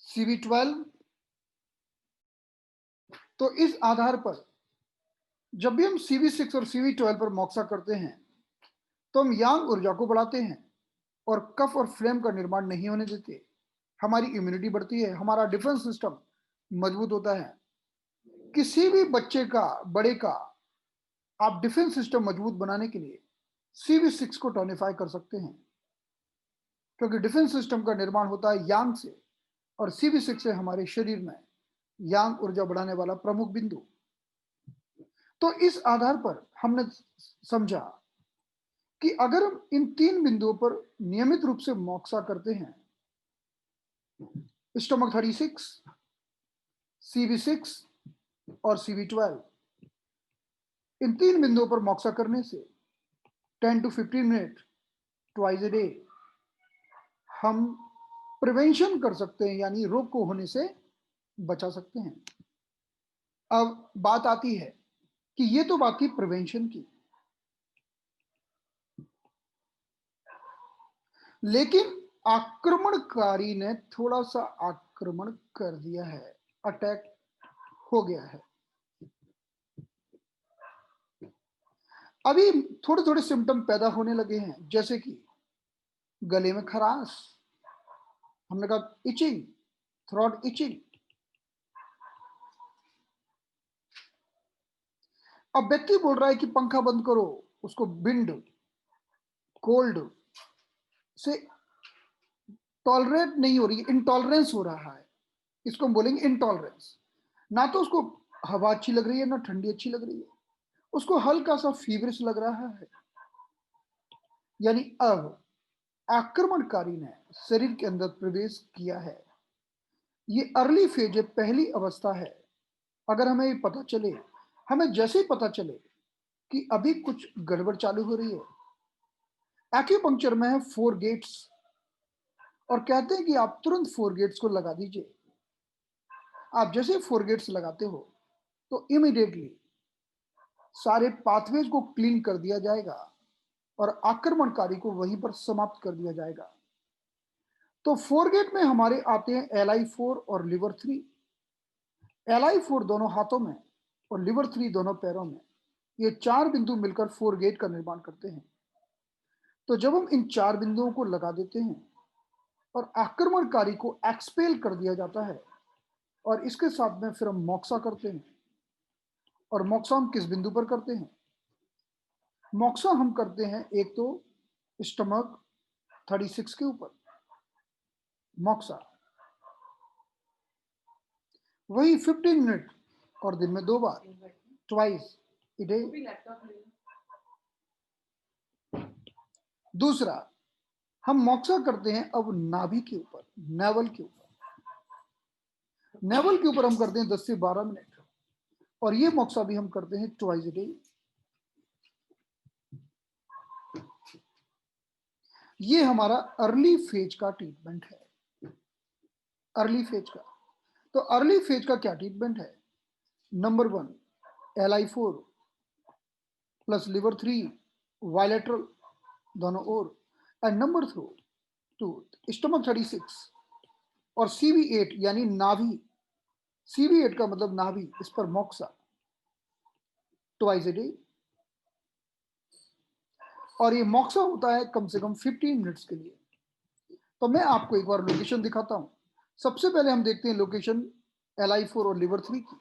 CV12, तो इस आधार पर जब भी हम CV6 और CV12 पर मोक्सा करते हैं तो हम यांग ऊर्जा को बढ़ाते हैं और कफ और फ्लेम का निर्माण नहीं होने देते। हमारी इम्यूनिटी बढ़ती है, हमारा डिफेंस सिस्टम मजबूत होता है। किसी भी बच्चे का, बड़े का, आप डिफेंस सिस्टम मजबूत बनाने के लिए CV6 को टोनिफाई कर सकते हैं, क्योंकि डिफेंस सिस्टम का निर्माण होता है यांग से और CV6 है हमारे शरीर में यांग ऊर्जा बढ़ाने वाला प्रमुख बिंदु। तो इस आधार पर हमने समझा कि अगर हम इन 3 बिंदुओं पर नियमित रूप से मोक्सा करते हैं, स्टमक 36, CV6 और CV12, इन 3 बिंदुओं पर मोक्सा करने से 10 to 15 minute twice a day हम प्रिवेंशन कर सकते हैं, यानी रोग को होने से बचा सकते हैं। अब बात आती है कि ये तो बात थी प्रिवेंशन की, लेकिन आक्रमणकारी ने थोड़ा सा आक्रमण कर दिया है, अटैक हो गया है। अभी थोड़े थोड़े सिम्टम पैदा होने लगे हैं, जैसे कि गले में खराश, हमने कहा इचिंग, थ्रोट इचिंग। अब व्यक्ति बोल रहा है कि पंखा बंद करो, उसको विंड, कोल्ड से टॉलरेट नहीं हो रही है, इंटॉलरेंस हो रहा है। इसको हम बोलेंगे इंटॉलरेंस। ना तो उसको हवा अच्छी लग रही है, ना ठंडी अच्छी लग रही है, उसको हल्का सा फीवरिश लग रहा है। यानी अब आक्रमणकारी ने शरीर के अंदर प्रवेश किया है। ये अर्ली फेज है, पहली अवस्था है। अगर हमें पता चले, हमें जैसे ही पता चले कि अभी कुछ गड़बड़ चालू हो रही है, एक्यूपंक्चर में है 4 गेट्स और कहते हैं कि आप तुरंत 4 गेट्स को लगा दीजिए। आप जैसे 4 गेट्स लगाते हो तो इमीडिएटली सारे पाथवेज को क्लीन कर दिया जाएगा और आक्रमणकारी को वहीं पर समाप्त कर दिया जाएगा। तो 4 गेट में हमारे आते हैं LI4 और लिवर 3। LI4 दोनों हाथों में और लिवर 3 दोनों पैरों में। ये 4 बिंदु मिलकर फोर गेट का निर्माण करते हैं। तो जब हम इन 4 बिंदुओं को लगा देते हैं और आक्रमणकारी को एक्सपेल कर दिया जाता है और इसके साथ में फिर हम मोक्सा करते हैं। और मोक्सा हम किस बिंदु पर करते हैं? मोक्सा हम करते हैं एक तो स्टमक 36 के ऊपर मोक्सा, वही 15 मिनट और दिन में 2 बार, ट्वाइस ए डे। दूसरा, हम मोक्सा करते हैं अब नाभि के ऊपर, नेवल के ऊपर। नेवल के ऊपर हम करते हैं 10 से 12 मिनट और ये मोक्सा भी हम करते हैं ट्वाइस ए डे। ये हमारा अर्ली फेज का ट्रीटमेंट है। अर्ली फेज का, तो अर्ली फेज का क्या ट्रीटमेंट है? Number 1 LI4 plus liver 3 bilateral दोनों ओर, एंड नंबर 2 स्टमक 36 और CV8 यानी नाभि, CV8 का मतलब नाभि, इस पर मोक्सा ट्वाइस ए डे। और ये मोक्सा होता है कम से कम 15 मिनट्स के लिए। तो मैं आपको एक बार लोकेशन दिखाता हूं। सबसे पहले हम देखते हैं लोकेशन LI4 और लिवर 3 की।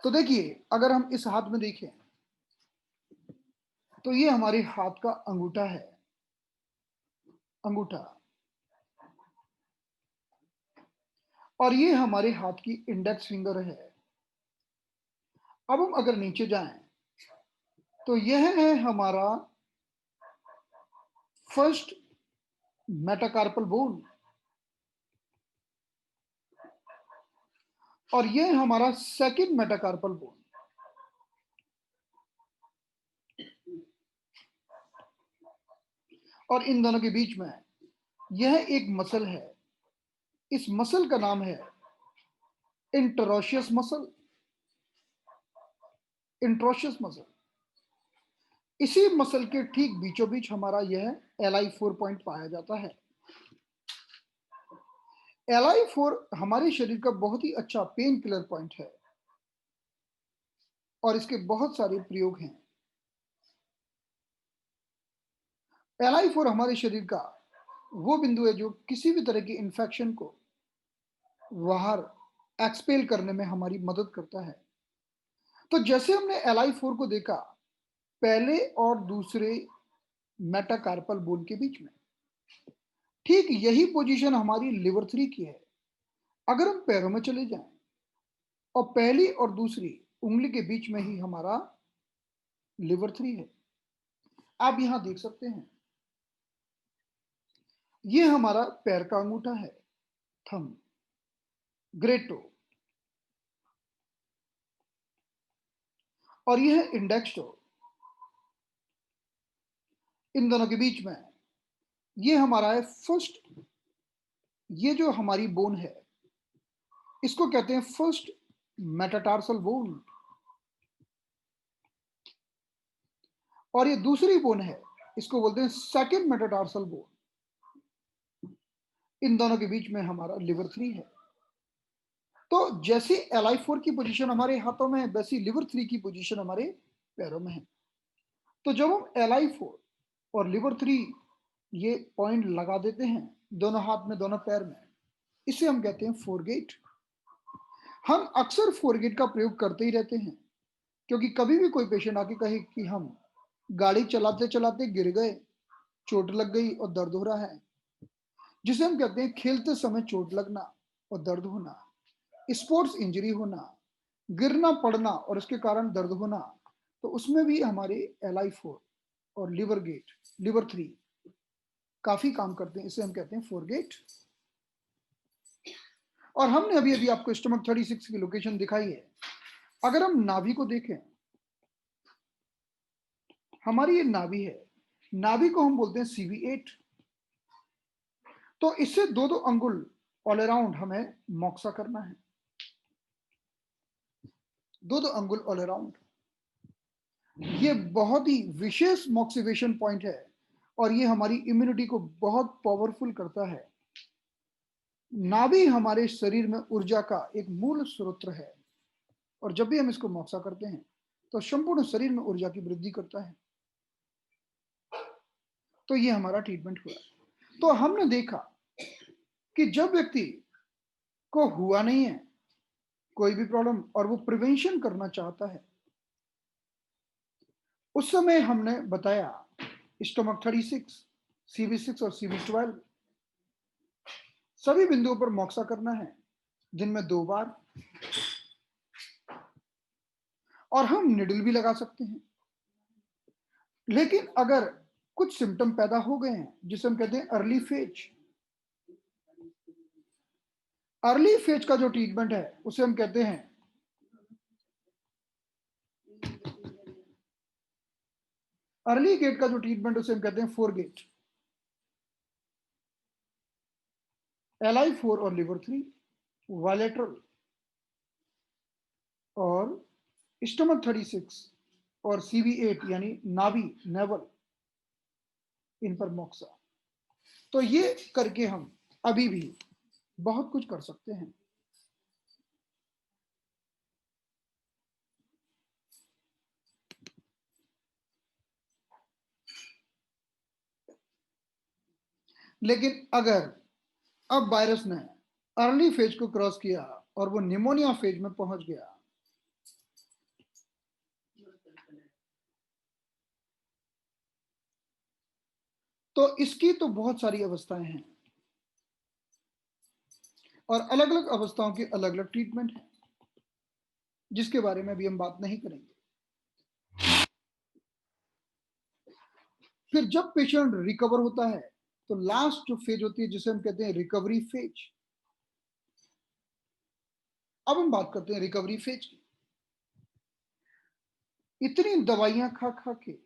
तो देखिए, अगर हम इस हाथ में देखें तो ये हमारे हाथ का अंगूठा है, अंगूठा, और ये हमारे हाथ की इंडेक्स फिंगर है। अब हम अगर नीचे जाएं तो यह है हमारा फर्स्ट मेटाकार्पल बोन और यह हमारा सेकंड मेटाकार्पल बोन। और इन दोनों के बीच में यह एक मसल है। इस मसल का नाम है इंटरोशियस मसल, इंट्रोशियस मसल। इसी मसल के ठीक बीचों बीच हमारा यह LI4 पॉइंट पाया जाता है। LI4 हमारे शरीर का बहुत ही अच्छा पेन किलर पॉइंट है और इसके बहुत सारे प्रयोग हैं। LI4 हमारे शरीर का वो बिंदु है जो किसी भी तरह की इंफेक्शन को बाहर एक्सपेल करने में हमारी मदद करता है। तो जैसे हमने LI4 को देखा पहले और दूसरे मेटाकार्पल बोन के बीच में, ठीक यही पोजीशन हमारी लिवर 3 की है। अगर हम पैरों में चले जाएं और पहली और दूसरी उंगली के बीच में ही हमारा लिवर 3 है। आप यहां देख सकते हैं, ये हमारा पैर का अंगूठा है, थंब, ग्रेट टो, और यह इंडेक्स टो। इन दोनों के बीच में ये हमारा है फर्स्ट, ये जो हमारी बोन है इसको कहते हैं फर्स्ट मेटाटार्सल बोन, और ये दूसरी बोन है इसको बोलते हैं सेकंड मेटाटार्सल बोन। इन दोनों के बीच में हमारा लिवर 3 है। तो जैसे LI4 की पोजीशन हमारे हाथों में है वैसी लिवर 3 की पोजीशन हमारे पैरों में है। तो जब हम LI4 और लिवर 3 ये पॉइंट लगा देते हैं दोनों हाथ में, दोनों पैर में, इसे हम कहते हैं फोरगेट। हम अक्सर फोरगेट का प्रयोग करते ही रहते हैं क्योंकि कभी भी कोई पेशेंट आके कहे कि हम गाड़ी चलाते चलाते गिर गए, चोट लग गई और दर्द हो रहा है, जिसे हम कहते हैं खेलते समय चोट लगना और दर्द होना, स्पोर्ट्स इंजरी होना, गिरना पड़ना और इसके कारण दर्द होना, तो उसमें भी हमारे LI4 और लिवर 3 काफी काम करते हैं। इसे हम कहते हैं फोरगेट। और हमने अभी अभी आपको स्टमक 36 की लोकेशन दिखाई है। अगर हम नाभि को देखें, हमारी ये नाभि है, नाभि को हम बोलते हैं CV8। तो इससे दो दो अंगुल ऑल अराउंड हमें मोक्सा करना है, दो दो अंगुल ऑल अराउंड। ये बहुत ही विशेष मोक्सिवेशन पॉइंट है और ये हमारी इम्यूनिटी को बहुत पावरफुल करता है। नाभि हमारे शरीर में ऊर्जा का एक मूल स्रोत है, और जब भी हम इसको मोक्सा करते हैं तो संपूर्ण शरीर में ऊर्जा की वृद्धि करता है। तो ये हमारा ट्रीटमेंट हुआ। तो हमने देखा कि जब व्यक्ति को हुआ नहीं है कोई भी प्रॉब्लम और वो प्रिवेंशन करना चाहता है, उस समय हमने बताया स्टमक 36, CV6 और CV12 सभी बिंदुओं पर मोक्सा करना है दिन में 2 बार, और हम निडल भी लगा सकते हैं। लेकिन अगर कुछ सिम्टम पैदा हो गए हैं जिसे हम कहते हैं अर्ली फेज का जो ट्रीटमेंट है उसे हम कहते हैं अर्ली गेट का जो ट्रीटमेंट उसे हम कहते हैं 4 गेट, LI4 और लिवर 3, वायलेट्रल और स्टमक 36 और CV8 यानी नाभि नेवल, इन पर मोक्सा। तो ये करके हम अभी भी बहुत कुछ कर सकते हैं। लेकिन अगर अब वायरस ने अर्ली फेज को क्रॉस किया और वो निमोनिया फेज में पहुंच गया, तो इसकी तो बहुत सारी अवस्थाएं हैं और अलग अलग अवस्थाओं के अलग अलग ट्रीटमेंट हैं, जिसके बारे में अभी हम बात नहीं करेंगे। फिर जब पेशेंट रिकवर होता है तो लास्ट जो फेज होती है जिसे हम कहते हैं रिकवरी फेज। अब हम बात करते हैं रिकवरी फेज की। इतनी दवाइयां खा खा के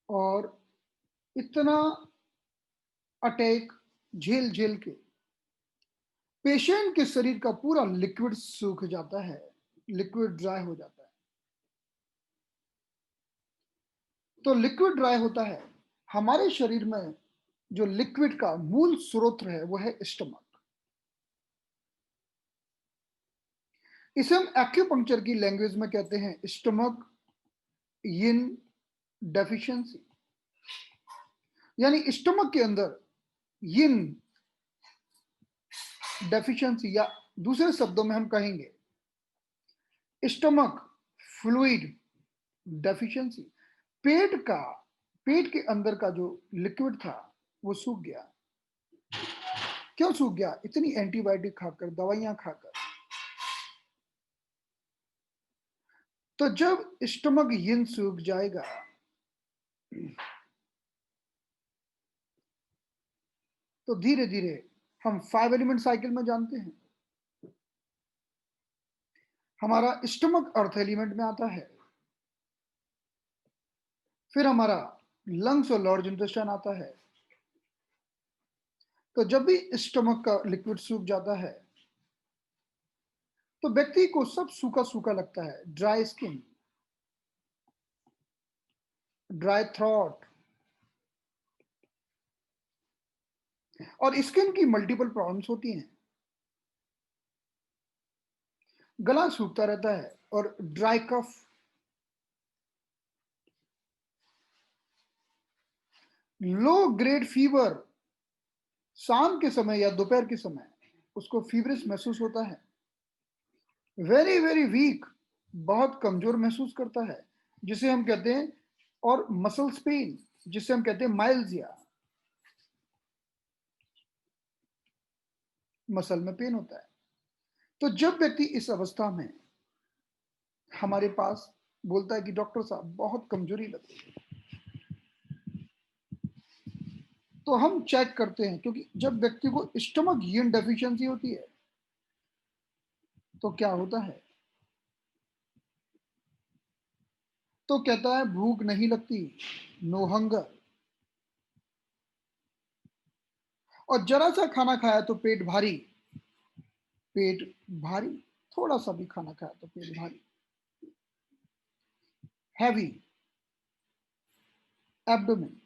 और इतना अटैक झेल झेल के पेशेंट के शरीर का पूरा लिक्विड सूख जाता है, लिक्विड ड्राई हो जाता है। तो लिक्विड ड्राई होता है, हमारे शरीर में जो लिक्विड का मूल स्रोत है वो है स्टमक। इसे हम एक्यूपंक्चर की लैंग्वेज में कहते हैं स्टमक यिन डेफिशिएंसी, यानी स्टमक के अंदर यिन डेफिशिएंसी, या दूसरे शब्दों में हम कहेंगे स्टमक फ्लूइड डेफिशिएंसी। पेट के अंदर का जो लिक्विड था वो सूख गया। क्यों सूख गया? इतनी एंटीबायोटिक खाकर, दवाइयां खाकर। तो जब स्टमक यिन सूख जाएगा तो धीरे धीरे हम 5 एलिमेंट साइकिल में जानते हैं, हमारा स्टमक अर्थ एलिमेंट में आता है, फिर हमारा लंग्स और लार्ज इंटेस्टाइन आता है। तो जब भी स्टमक का लिक्विड सूख जाता है तो व्यक्ति को सब सूखा सूखा लगता है, ड्राई स्किन, ड्राई थ्रोट, और स्किन की मल्टीपल प्रॉब्लम्स होती हैं। गला सूखता रहता है और dry cough, low grade fever, शाम के समय या दोपहर के समय उसको फीवरिश महसूस होता है, वेरी वेरी वीक, बहुत कमजोर महसूस करता है जिसे हम कहते हैं, और मसल्स पेन जिसे हम कहते हैं माइल्जिया, मसल में पेन होता है। तो जब व्यक्ति इस अवस्था में हमारे पास बोलता है कि डॉक्टर साहब बहुत कमजोरी लग रही है, तो हम चेक करते हैं, क्योंकि जब व्यक्ति को स्टमक यिन डेफिशिएंसी होती है तो क्या होता है, तो कहता है भूख नहीं लगती, नो हंगर, और जरा सा खाना खाया तो पेट भारी, पेट भारी, थोड़ा सा भी खाना खाया तो पेट भारी, हैवी एब्डोमेन,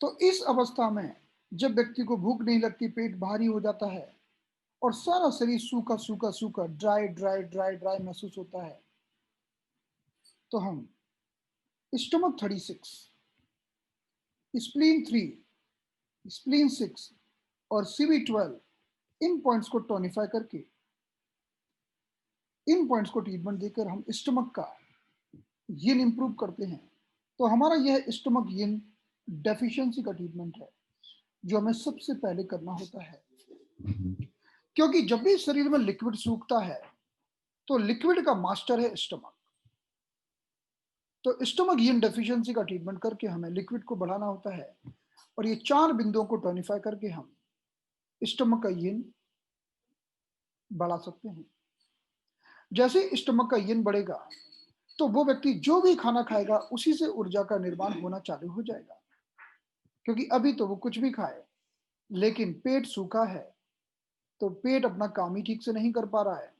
तो इस अवस्था में जब व्यक्ति को भूख नहीं लगती, पेट भारी हो जाता है और सारा शरीर सूखा सूखा सूखा, ड्राई ड्राई ड्राई ड्राई महसूस होता है, तो हम स्टमक 36, स्प्लीन 3, स्प्लीन 6 और CV12, इन पॉइंट्स को टोनिफाई करके, इन पॉइंट्स को ट्रीटमेंट देकर हम स्टमक का यिन इंप्रूव करते हैं। तो हमारा यह स्टमक यिन डेफिशिएंसी का ट्रीटमेंट है जो हमें सबसे पहले करना होता है, क्योंकि जब भी शरीर में लिक्विड सूखता है तो लिक्विड का मास्टर है स्टमक। तो स्टमक यिन डेफिशिएंसी का ट्रीटमेंट करके हमें लिक्विड को बढ़ाना होता है और ये 4 बिंदुओं को टोनिफाई करके हम स्टमक का यिन बढ़ा सकते हैं। जैसे स्टमक का यिन बढ़ेगा तो वो व्यक्ति जो भी खाना खाएगा उसी से ऊर्जा का निर्माण होना चालू हो जाएगा, क्योंकि अभी तो वो कुछ भी खाए लेकिन पेट सूखा है, तो पेट अपना काम ही ठीक से नहीं कर पा रहा है,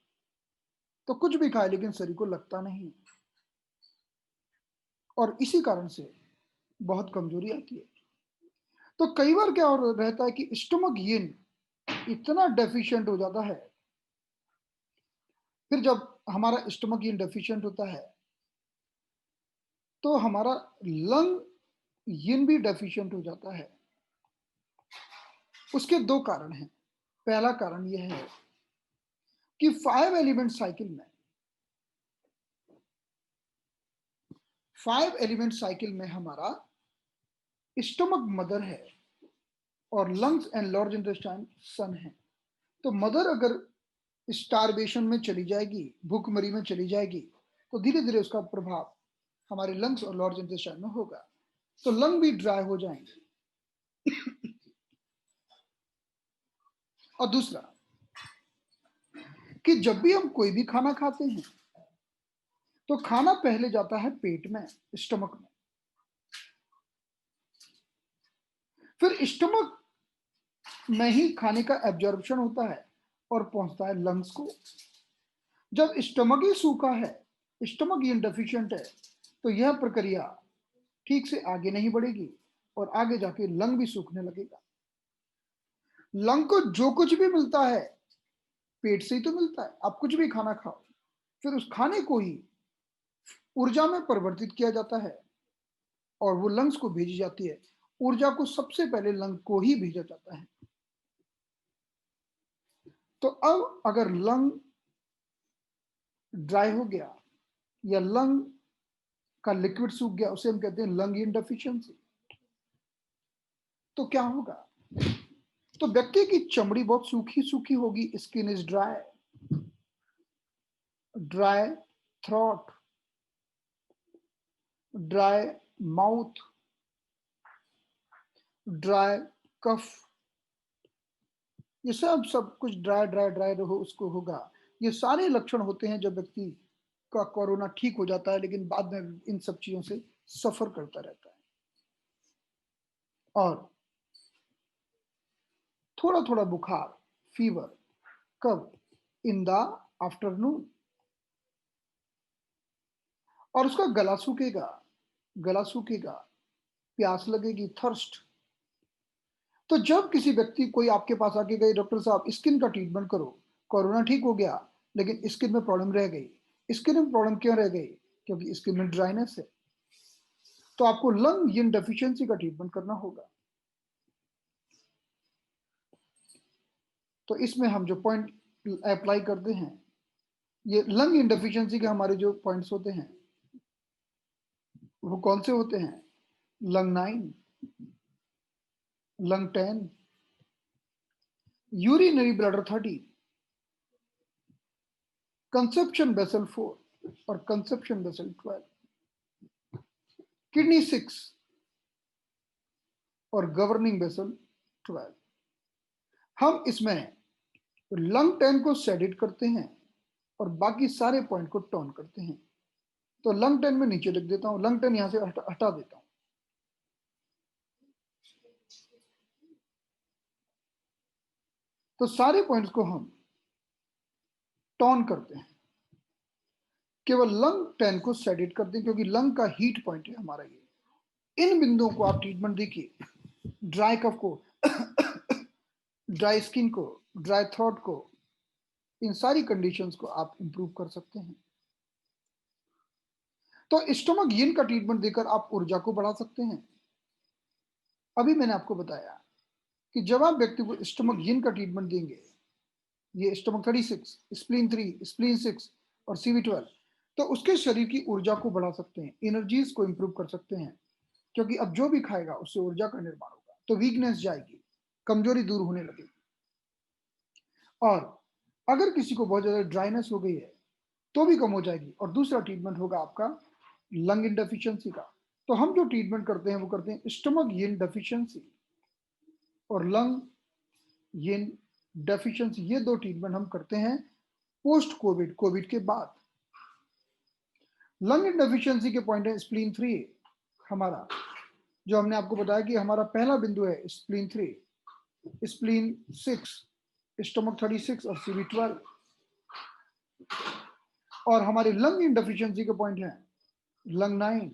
तो कुछ भी खाए लेकिन शरीर को लगता नहीं, और इसी कारण से बहुत कमजोरी आती है। तो कई बार क्या हो रहता है कि स्टमक यिन इतना डेफिशिएंट हो जाता है, फिर जब हमारा स्टमक यिन डेफिशिएंट होता है तो हमारा लंग यिन भी डेफिशिएंट हो जाता है। उसके 2 कारण हैं। पहला कारण यह है कि 5 एलिमेंट साइकिल में, 5 एलिमेंट साइकिल में हमारा स्टमक मदर है और लंग्स एंड लार्ज इंटेस्टाइन सन है। तो मदर अगर स्टारवेशन में चली जाएगी, भूखमरी में चली जाएगी, तो धीरे धीरे उसका प्रभाव हमारे लंग्स और लार्ज इंटेस्टाइन में होगा, तो लंग भी ड्राई हो जाएंगे। और दूसरा कि जब भी हम कोई भी खाना खाते हैं तो खाना पहले जाता है पेट में, स्टमक में, फिर स्टमक में ही खाने का एब्जॉर्प्शन होता है और पहुंचता है लंग्स को। जब स्टमक ही सूखा है, स्टमक इनडेफिशिएंट है, तो यह प्रक्रिया ठीक से आगे नहीं बढ़ेगी और आगे जाके लंग भी सूखने लगेगा। लंग को जो कुछ भी मिलता है पेट से ही तो मिलता है। आप कुछ भी खाना खाओ, फिर उस खाने को ही ऊर्जा में परिवर्तित किया जाता है और वो लंग्स को भेजी जाती है। ऊर्जा को सबसे पहले लंग को ही भेजा जाता है। तो अब अगर लंग ड्राई हो गया या लंग का लिक्विड सूख गया, उसे हम कहते हैं लंग इनडेफिशिएंसी। तो क्या होगा? तो व्यक्ति की चमड़ी बहुत सूखी सूखी होगी, skin is dry, dry throat, dry mouth, dry cough, ये सब कुछ ड्राई ड्राई ड्राई रहो उसको होगा। ये सारे लक्षण होते हैं जब व्यक्ति का कोरोना ठीक हो जाता है, लेकिन बाद में इन सब चीजों से सफर करता रहता है। और थोड़ा थोड़ा बुखार, फीवर, कब? In the afternoon. और उसका गला सूखेगा, गला सूखेगा, प्यास लगेगी, थर्स्ट। तो जब किसी व्यक्ति कोई आपके पास आके गए, डॉक्टर साहब स्किन का ट्रीटमेंट करो, कोरोना ठीक हो गया लेकिन स्किन में प्रॉब्लम रह गई। स्किन में प्रॉब्लम क्यों रह गई? क्योंकि स्किन में ड्राइनेस है। तो आपको लंग यिन डेफिशिएंसी का ट्रीटमेंट करना होगा। तो इसमें हम जो पॉइंट अप्लाई करते हैं, ये लंग यिन डेफिशिएंसी के हमारे जो पॉइंट्स होते हैं वो कौन से होते हैं? Lung 9, lung 10, urinary bladder 30, conception vessel 4 और कंसेप्शन वेसल 12, किडनी 6 और गवर्निंग वेसल 12। हम इसमें लंग 10 को सेडेट करते हैं और बाकी सारे पॉइंट को टोन करते हैं। तो लंग 10 में नीचे लिख देता हूं, लंग 10 यहां से हटा देता हूं। तो सारे पॉइंट्स को हम टोन करते हैं, केवल लंग 10 को सेडेट करते हैं, क्योंकि लंग का हीट पॉइंट है हमारा ये। इन बिंदुओं को आप ट्रीटमेंट देखिए, ड्राई कफ को, ड्राई स्किन को, ड्राई थ्रोट को, इन सारी कंडीशंस को आप इंप्रूव कर सकते हैं। तो स्टमक यिन का ट्रीटमेंट देकर आप ऊर्जा को बढ़ा सकते हैं। अभी मैंने आपको बताया कि जब आप व्यक्ति को स्टमक यिन का ट्रीटमेंट देंगे, ये स्टमक 36, स्प्लीन 3, स्प्लीन 6 और CV12, तो उसके शरीर की ऊर्जा को बढ़ा सकते हैं, एनर्जीज को इंप्रूव कर सकते हैं, क्योंकि अब जो भी खाएगा उससे ऊर्जा का निर्माण होगा, तो वीकनेस जाएगी, कमजोरी दूर होने लगेगी। और अगर किसी को बहुत ज्यादा ड्राइनेस हो गई है तो भी कम हो जाएगी। और दूसरा ट्रीटमेंट होगा आपका लंग इन डेफिशिएंसी का। तो हम जो ट्रीटमेंट करते हैं वो करते हैं स्टमक यिन डेफिशिएंसी और लंग यिन डेफिशिएंसी, ये दो ट्रीटमेंट हम करते हैं पोस्ट कोविड, कोविड के बाद। लंग इन डेफिशिएंसी के पॉइंट है स्प्लीन 3, हमारा जो हमने आपको बताया कि हमारा पहला बिंदु है स्प्लीन 3, स्प्लीन 6, स्टमक 36 और CV12। और हमारे लंग इन डेफिशिएंसी के पॉइंट है lung 9,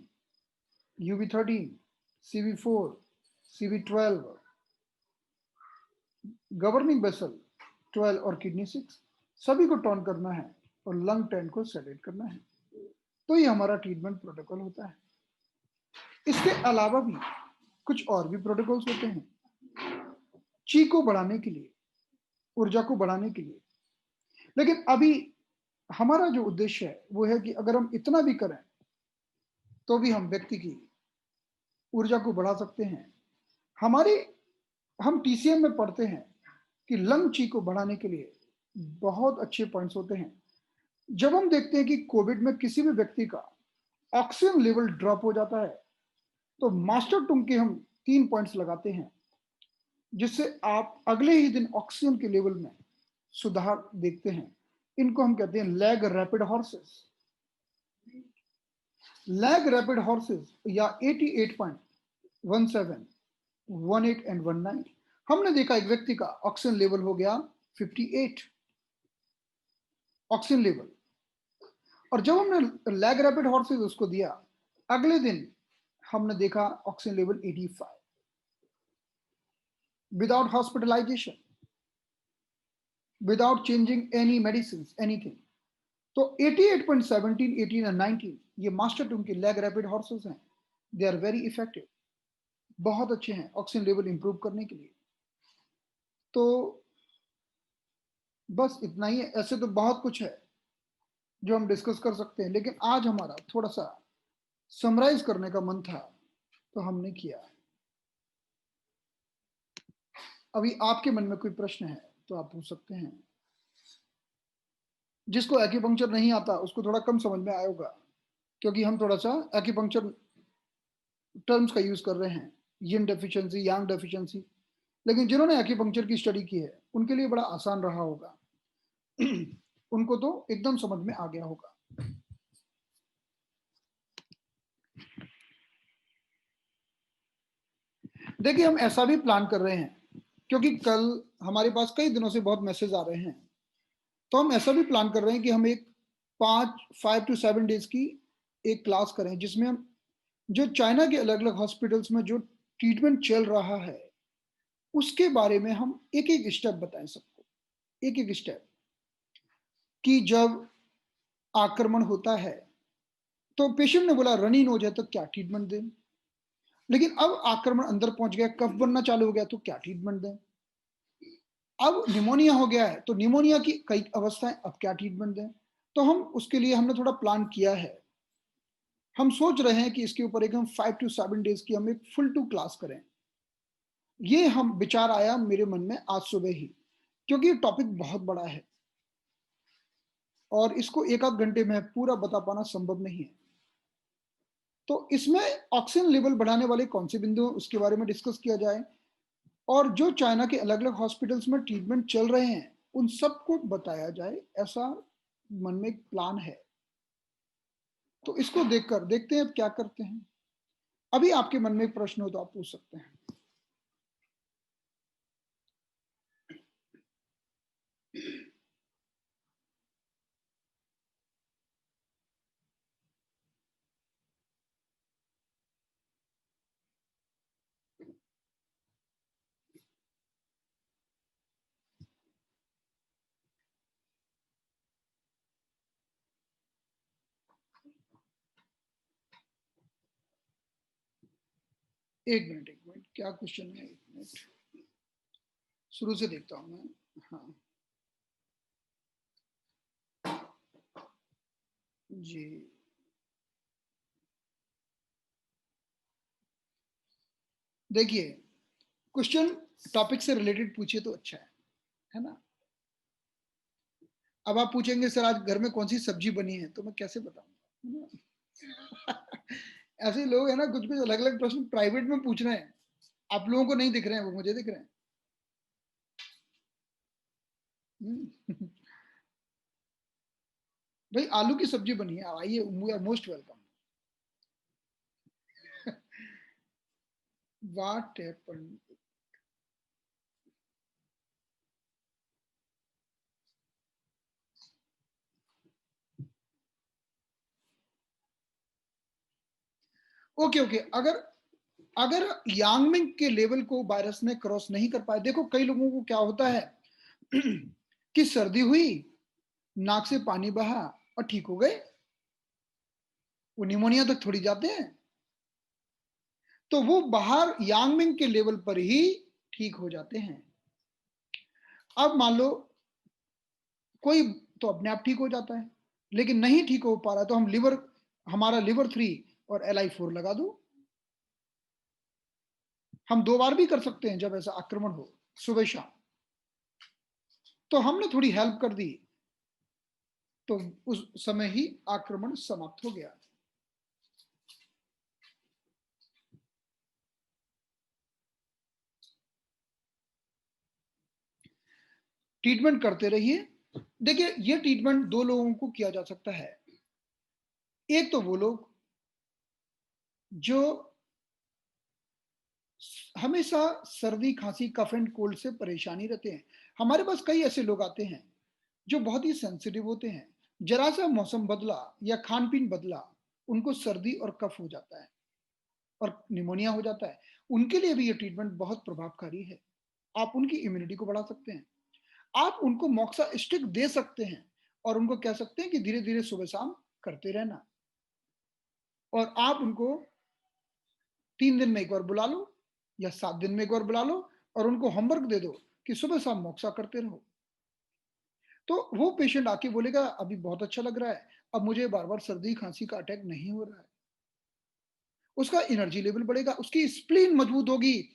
UB13, CV4, CV12, governing vessel 12 और किडनी 6, सभी को टॉन करना है और लंग 10 को सेडेट करना है। तो ये हमारा ट्रीटमेंट प्रोटोकॉल होता है। इसके अलावा भी कुछ और भी प्रोटोकॉल्स होते हैं ची को बढ़ाने के लिए, ऊर्जा को बढ़ाने के लिए। लेकिन अभी हमारा जो उद्देश्य है वो है कि अगर हम इतना भी करें तो भी हम व्यक्ति की ऊर्जा को बढ़ा सकते हैं। हमारे हम TCM में पढ़ते हैं कि लंग ची को बढ़ाने के लिए बहुत अच्छे पॉइंट्स होते हैं। जब हम देखते हैं कि कोविड में किसी भी व्यक्ति का ऑक्सीजन लेवल ड्रॉप हो जाता है तो मास्टर टूंग के हम 3 पॉइंट्स लगाते हैं, जिससे आप अगले ही दिन ऑक्सीजन के लेवल में सुधार देखते हैं। इनको हम कहते हैं lag rapid horses. Lag rapid horses या 88.17, 18 एंड 19। हमने देखा एक व्यक्ति का ऑक्सीजन लेवल हो गया 58 ऑक्सीजन लेवल, और जब हमने लैग रैपिड हॉर्सेस उसको दिया, अगले दिन हमने देखा oxygen level 85 without hospitalisation, without changing any medicine, anything. तो 88.17, 18 एंड 19 ये मास्टर टूम के लैग रैपिड हॉर्सेस हैं। दे आर वेरी इफेक्टिव, बहुत अच्छे हैं ऑक्सीजन लेवल इंप्रूव करने के लिए। तो बस इतना ही है। ऐसे तो बहुत कुछ है जो हम डिस्कस कर सकते हैं, लेकिन आज हमारा थोड़ा सा समराइज करने का मन था तो हमने किया। अभी आपके मन में कोई प्रश्न है तो आप पूछ सकते हैं। जिसको एक्यूपंक्चर नहीं आता उसको थोड़ा कम समझ में आया होगा, क्योंकि हम थोड़ा सा एक्यूपंक्चर टर्म्स का यूज कर रहे हैं, यिन डेफिशिएंसी, यांग डेफिशिएंसी। लेकिन जिन्होंने एक्यूपंक्चर की स्टडी की है उनके लिए बड़ा आसान रहा होगा। उनको तो एकदम समझ में आ गया होगा। देखिए, हम ऐसा भी प्लान कर रहे हैं, क्योंकि कल हमारे पास कई दिनों से बहुत मैसेज आ रहे हैं, तो हम ऐसा भी प्लान कर रहे हैं कि हम एक 5 to 7 डेज की एक क्लास करें, जिसमें हम जो चाइना के अलग अलग हॉस्पिटल्स में जो ट्रीटमेंट चल रहा है उसके बारे में हम एक एक स्टेप बताएं सबको, एक एक स्टेप, कि जब आक्रमण होता है तो पेशेंट ने बोला रन इन हो जाए तो क्या ट्रीटमेंट दें, लेकिन अब आक्रमण अंदर पहुंच गया, कफ बनना चालू हो गया तो क्या ट्रीटमेंट दें, अब निमोनिया हो गया है तो निमोनिया की कई अवस्थाएं, अब क्या ट्रीटमेंट दें। तो हम उसके लिए हमने थोड़ा प्लान किया है। हम सोच रहे हैं कि इसके ऊपर एक हम 5 to 7 डेज की हम एक फुल टू क्लास करें। ये हम विचार आया मेरे मन में आज सुबह ही, क्योंकि टॉपिक बहुत बड़ा है और इसको एक आध घंटे में पूरा बता पाना संभव नहीं है। तो इसमें ऑक्सीजन लेवल बढ़ाने वाले कौन से बिंदु उसके बारे में डिस्कस किया जाए, और जो चाइना के अलग अलग हॉस्पिटल्स में ट्रीटमेंट चल रहे हैं उन सबको बताया जाए, ऐसा मन में एक प्लान है। तो इसको देखकर देखते हैं अब क्या करते हैं। अभी आपके मन में एक प्रश्न हो तो आप पूछ सकते हैं। एक मिनट, क्या क्वेश्चन है? एक मिनट, शुरू से देखता हूं मैं। हाँ जी, देखिए, क्वेश्चन टॉपिक से रिलेटेड पूछिए तो अच्छा है ना? अब आप पूछेंगे सर आज घर में कौन सी सब्जी बनी है, तो मैं कैसे बताऊंगा, है ना? ऐसे लोग है ना, कुछ कुछ अलग अलग प्रश्न प्राइवेट में पूछ रहे हैं, आप लोगों को नहीं दिख रहे हैं, वो मुझे दिख रहे हैं। भाई आलू की सब्जी बनी है, आइए, we are most welcome. What happened? Okay okay, अगर अगर यांगमिंग के लेवल को वायरस ने क्रॉस नहीं कर पाए, देखो कई लोगों को क्या होता है कि सर्दी हुई, नाक से पानी बहा और ठीक हो गए, वो निमोनिया तक थोड़ी जाते हैं, तो वो बाहर यांगमिंग के लेवल पर ही ठीक हो जाते हैं। अब मान लो कोई तो अपने आप ठीक हो जाता है, लेकिन नहीं ठीक हो पा रहा तो हम लिवर, हमारा लिवर 3 और LI4 लगा दो। हम 2 बार भी कर सकते हैं जब ऐसा आक्रमण हो, सुबह शाम। तो हमने थोड़ी हेल्प कर दी, तो उस समय ही आक्रमण समाप्त हो गया। ट्रीटमेंट करते रहिए। देखिए, ये ट्रीटमेंट 2 लोगों को किया जा सकता है। एक तो वो लोग जो हमेशा सर्दी खांसी कफ एंड कोल्ड से परेशानी रहते हैं। हमारे पास कई ऐसे लोग आते हैं जो बहुत ही सेंसिटिव होते हैं, जरा सा मौसम बदला या खान पीन बदला, उनको सर्दी और कफ हो जाता है और निमोनिया हो जाता है। उनके लिए भी ये ट्रीटमेंट बहुत प्रभावकारी है। आप उनकी इम्यूनिटी को बढ़ा सकते हैं। आप उनको मॉक्सा स्टिक दे सकते हैं और उनको कह सकते हैं कि धीरे धीरे सुबह शाम करते रहना, और आप उनको 3 दिन में एक बार बुला लो या 7 दिन में एक बार बुला लो और उनको होमवर्क दे दो कि सुबह शाम मॉक्सा करते रहो। तो वो पेशेंट आके बोलेगा अभी बहुत अच्छा लग रहा है, अब मुझे बार बार सर्दी खांसी का अटैक नहीं हो रहा है। उसका एनर्जी लेवल बढ़ेगा, उसकी स्प्लीन मजबूत होगी।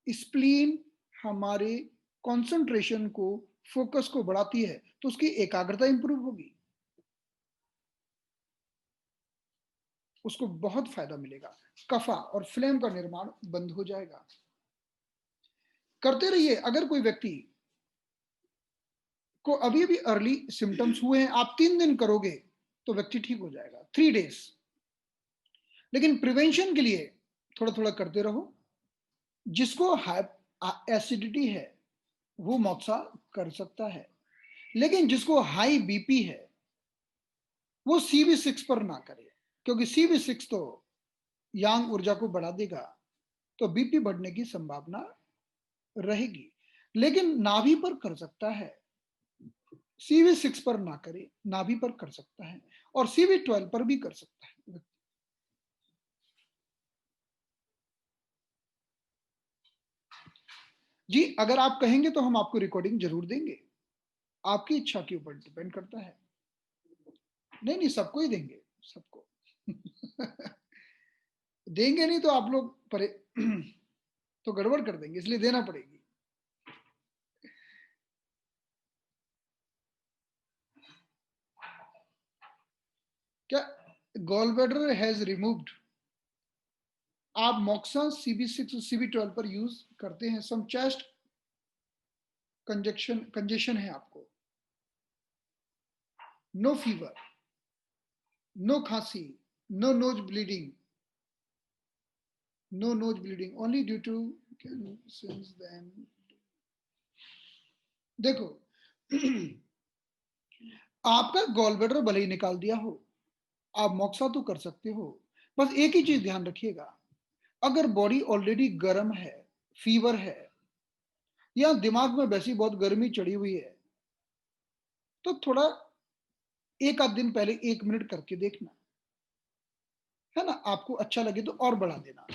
स्प्लीन हमारे कंसंट्रेशन को, फोकस को बढ़ाती है, तो उसकी एकाग्रता इंप्रूव होगी, उसको बहुत फायदा मिलेगा। कफा और फ्लेम का निर्माण बंद हो जाएगा। करते रहिए। अगर कोई व्यक्ति को अभी अभी अर्ली सिम्टम्स हुए हैं, आप 3 दिन करोगे तो व्यक्ति ठीक हो जाएगा, 3 डेज। लेकिन प्रिवेंशन के लिए थोड़ा थोड़ा करते रहो। जिसको एसिडिटी है वो मॉक्सा कर सकता है, लेकिन जिसको हाई बीपी है वो CV6 पर ना करे, क्योंकि CV6 तो यांग ऊर्जा को बढ़ा देगा, तो बीपी बढ़ने की संभावना रहेगी। लेकिन नाभि पर कर सकता है, CV6 पर ना करे, नाभि पर कर सकता है, और CV12 पर भी कर सकता है। जी, अगर आप कहेंगे तो हम आपको रिकॉर्डिंग जरूर देंगे, आपकी इच्छा के ऊपर डिपेंड करता है। नहीं नहीं, सबको ही देंगे, सबको। देंगे नहीं तो आप लोग परे तो गड़बड़ कर देंगे, इसलिए देना पड़ेगी। क्या गॉल ब्लैडर हैज रिमूव्ड? आप मॉक्सा CV6 और CV12 पर यूज करते हैं, सम चेस्ट कंजेशन है आपको, नो फीवर, नो खांसी, no nose bleeding, no nose bleeding only due to since then. देखो, आपका गॉल ब्लैडर भले ही निकाल दिया हो, आप मॉक्सा तो कर सकते हो। बस एक ही चीज ध्यान रखिएगा, अगर बॉडी ऑलरेडी गर्म है, फीवर है, या दिमाग में वैसी बहुत गर्मी चढ़ी हुई है, तो थोड़ा एक आध दिन पहले 1 मिनट करके देखना, है ना? आपको अच्छा लगे तो और बढ़ा देना।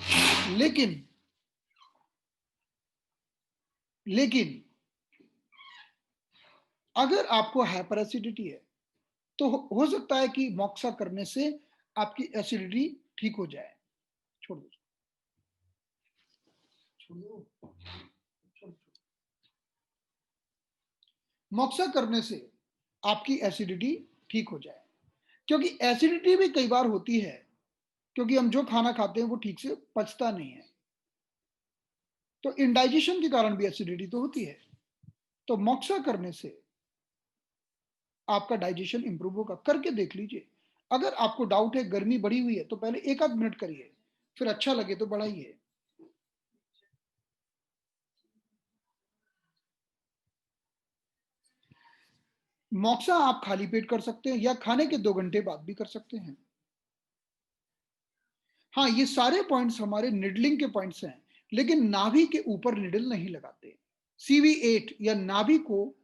लेकिन लेकिन अगर आपको हाइपर एसिडिटी है तो हो सकता है कि मोक्सा करने से आपकी एसिडिटी ठीक हो जाए। छोड़ दो, छोड़ दो, छोड़ दो। मोक्सा करने से आपकी एसिडिटी ठीक हो जाए, क्योंकि एसिडिटी भी कई बार होती है क्योंकि हम जो खाना खाते हैं वो ठीक से पचता नहीं है, तो इंडाइजेशन के कारण भी एसिडिटी तो होती है। तो मोक्सा करने से आपका डाइजेशन इंप्रूव होगा, करके देख लीजिए। अगर आपको डाउट है गर्मी बढ़ी हुई है तो पहले एक आध मिनट करिए, फिर अच्छा लगे तो बढ़ाइए। मोक्सा आप खाली पेट कर सकते हैं या खाने के 2 घंटे बाद भी कर सकते हैं। हाँ, ये सारे पॉइंट्स हमारे निडलिंग के पॉइंट्स हैं, लेकिन नाभि के ऊपर निडल नहीं लगाते। CV8 या नाभि को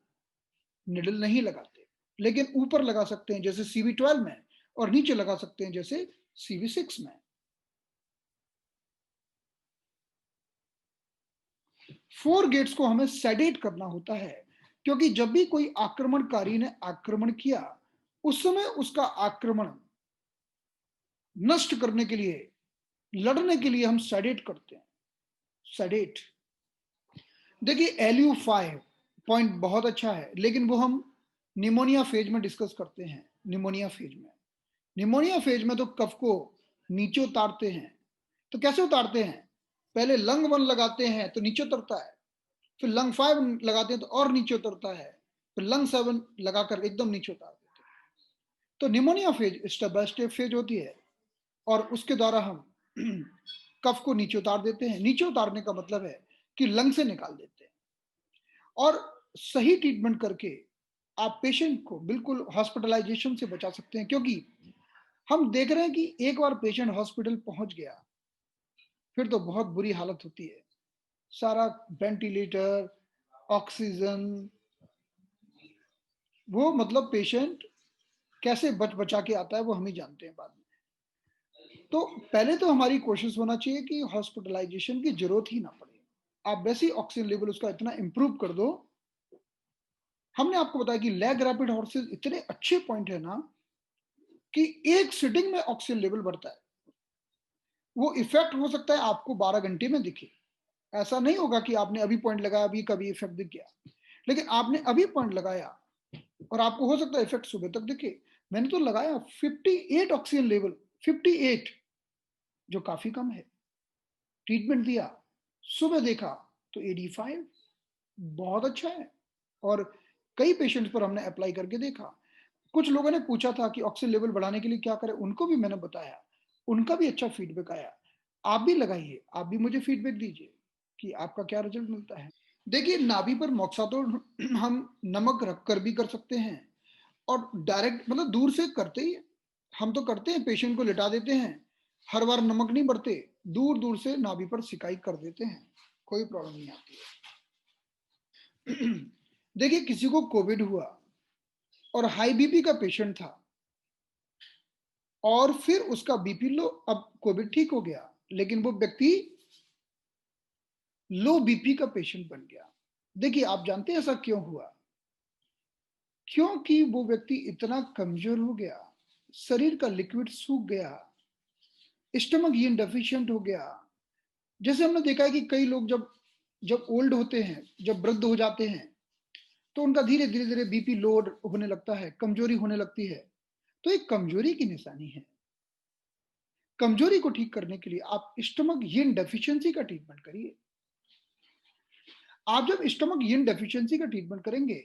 निडल नहीं लगाते, लेकिन ऊपर लगा सकते हैं जैसे CV12 में, और नीचे लगा सकते हैं जैसे CV6 में। 4 गेट्स को हमें सेडेट करना होता है, क्योंकि जब भी कोई आक्रमणकारी ने आक्रमण किया, उस समय उसका आक्रमण नष्ट करने के लिए, लड़ने के लिए हम सेडेट करते हैं। सेडेट, देखिए LU5 पॉइंट बहुत अच्छा है, लेकिन वो हम निमोनिया फेज में डिस्कस करते हैं। निमोनिया फेज में तो कफ को नीचे उतारते हैं। तो कैसे उतारते हैं? पहले लंग 1 लगाते हैं तो नीचे उतरता है, फिर लंग 5 लगाते हैं तो और नीचे उतरता है, फिर लंग 7 लगाकर एकदम नीचे उतार देते हैं। तो pneumonia phase step by step phase होती है, और उसके द्वारा हम कफ को नीचे उतार देते हैं। नीचे उतारने का मतलब है कि लंग से निकाल देते हैं। और सही ट्रीटमेंट करके आप पेशेंट को बिल्कुल हॉस्पिटलाइजेशन से बचा सकते हैं, क्योंकि हम देख रहे हैं कि एक बार पेशेंट हॉस्पिटल पहुंच गया फिर तो बहुत बुरी हालत होती है। सारा वेंटिलेटर, ऑक्सीजन, वो मतलब पेशेंट कैसे बच बचा के आता है वो हम ही जानते हैं बाद में। तो पहले तो हमारी कोशिश होना चाहिए कि हॉस्पिटलाइजेशन की जरूरत ही ना पड़े। आप वैसे ही ऑक्सीजन लेवल उसका इतना इंप्रूव कर दो। हमने आपको बताया कि लेग रैपिड हॉर्सेस इतने अच्छे पॉइंट है ना कि एक सिटिंग में ऑक्सीजन लेवल बढ़ता है। वो इफेक्ट हो सकता है आपको 12 घंटे में दिखे। ऐसा नहीं होगा कि आपने अभी पॉइंट लगाया अभी कभी इफेक्ट दिख गया, लेकिन आपने अभी पॉइंट लगाया और आपको हो सकता है इफेक्ट सुबह तक दिखे। मैंने तो लगाया 58 ऑक्सीजन लेवल, 58, जो काफी कम है। ट्रीटमेंट दिया, सुबह देखा तो 85, बहुत अच्छा है। और कई पेशेंट्स पर हमने अप्लाई करके देखा। कुछ लोगों ने पूछा था कि ऑक्सीजन लेवल बढ़ाने के लिए क्या करें, उनको भी मैंने बताया, उनका भी अच्छा फीडबैक आया। आप भी लगाइए, आप भी मुझे फीडबैक दीजिए कि आपका क्या रिजल्ट मिलता है। देखिए, नाभि पर मोक्सा तो हम नमक रख कर भी कर सकते हैं, और डायरेक्ट मतलब दूर से करते ही हम तो करते हैं, पेशेंट को लिटा देते हैं, हर बार नमक नहीं भरते, दूर दूर से नाभि पर सिकाई कर देते हैं, कोई प्रॉब्लम नहीं आती है। देखिए, किसी को कोविड हुआ और हाई बीपी का पेशेंट था, और फिर उसका बीपी लो, अब कोविड ठीक हो गया, लेकिन वो व्यक्ति लो बीपी का पेशेंट बन गया। देखिए, आप जानते हैं ऐसा क्यों हुआ? क्योंकि वो व्यक्ति इतना कमजोर हो गया, शरीर का लिक्विड सूख गया, स्टमक हीन डेफिशिएंट हो गया। जैसे हमने देखा है कि कई लोग जब जब ओल्ड होते हैं, जब वृद्ध हो जाते हैं, तो उनका धीरे धीरे धीरे बीपी लो होने लगता है, कमजोरी होने लगती है। तो एक कमजोरी की निशानी है। कमजोरी को ठीक करने के लिए आप स्टमक हीन डेफिशिएंसी का ट्रीटमेंट करिए। आप जब स्टमक हीन डेफिशिएंसी का ट्रीटमेंट करेंगे,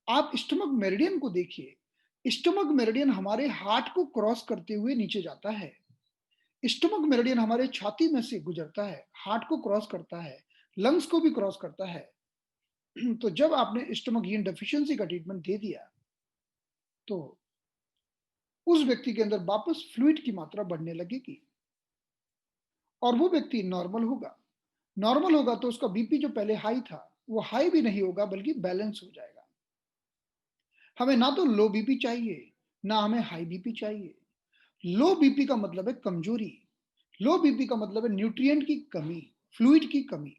आप स्टमक मेरिडियन को देखिए। स्टमक मेरिडियन हमारे हार्ट को क्रॉस करते हुए नीचे जाता है। स्टमक मेरिडियन हमारे छाती में से गुजरता है, हार्ट को क्रॉस करता है, लंग्स को भी क्रॉस करता है। तो जब आपने स्टमक हीन डेफिशिएंसी का ट्रीटमेंट दे दिया, तो उस व्यक्ति के अंदर वापस फ्लूइड की मात्रा बढ़ने लगेगी और वो व्यक्ति नॉर्मल होगा तो उसका बीपी जो पहले हाई था वो हाई भी नहीं होगा, बल्कि बैलेंस हो जाएगा। हमें ना तो लो बीपी चाहिए, ना हमें हाई बीपी चाहिए। लो बीपी का मतलब है कमजोरी, लो बीपी का मतलब है न्यूट्रिएंट की कमी, फ्लूइड की कमी।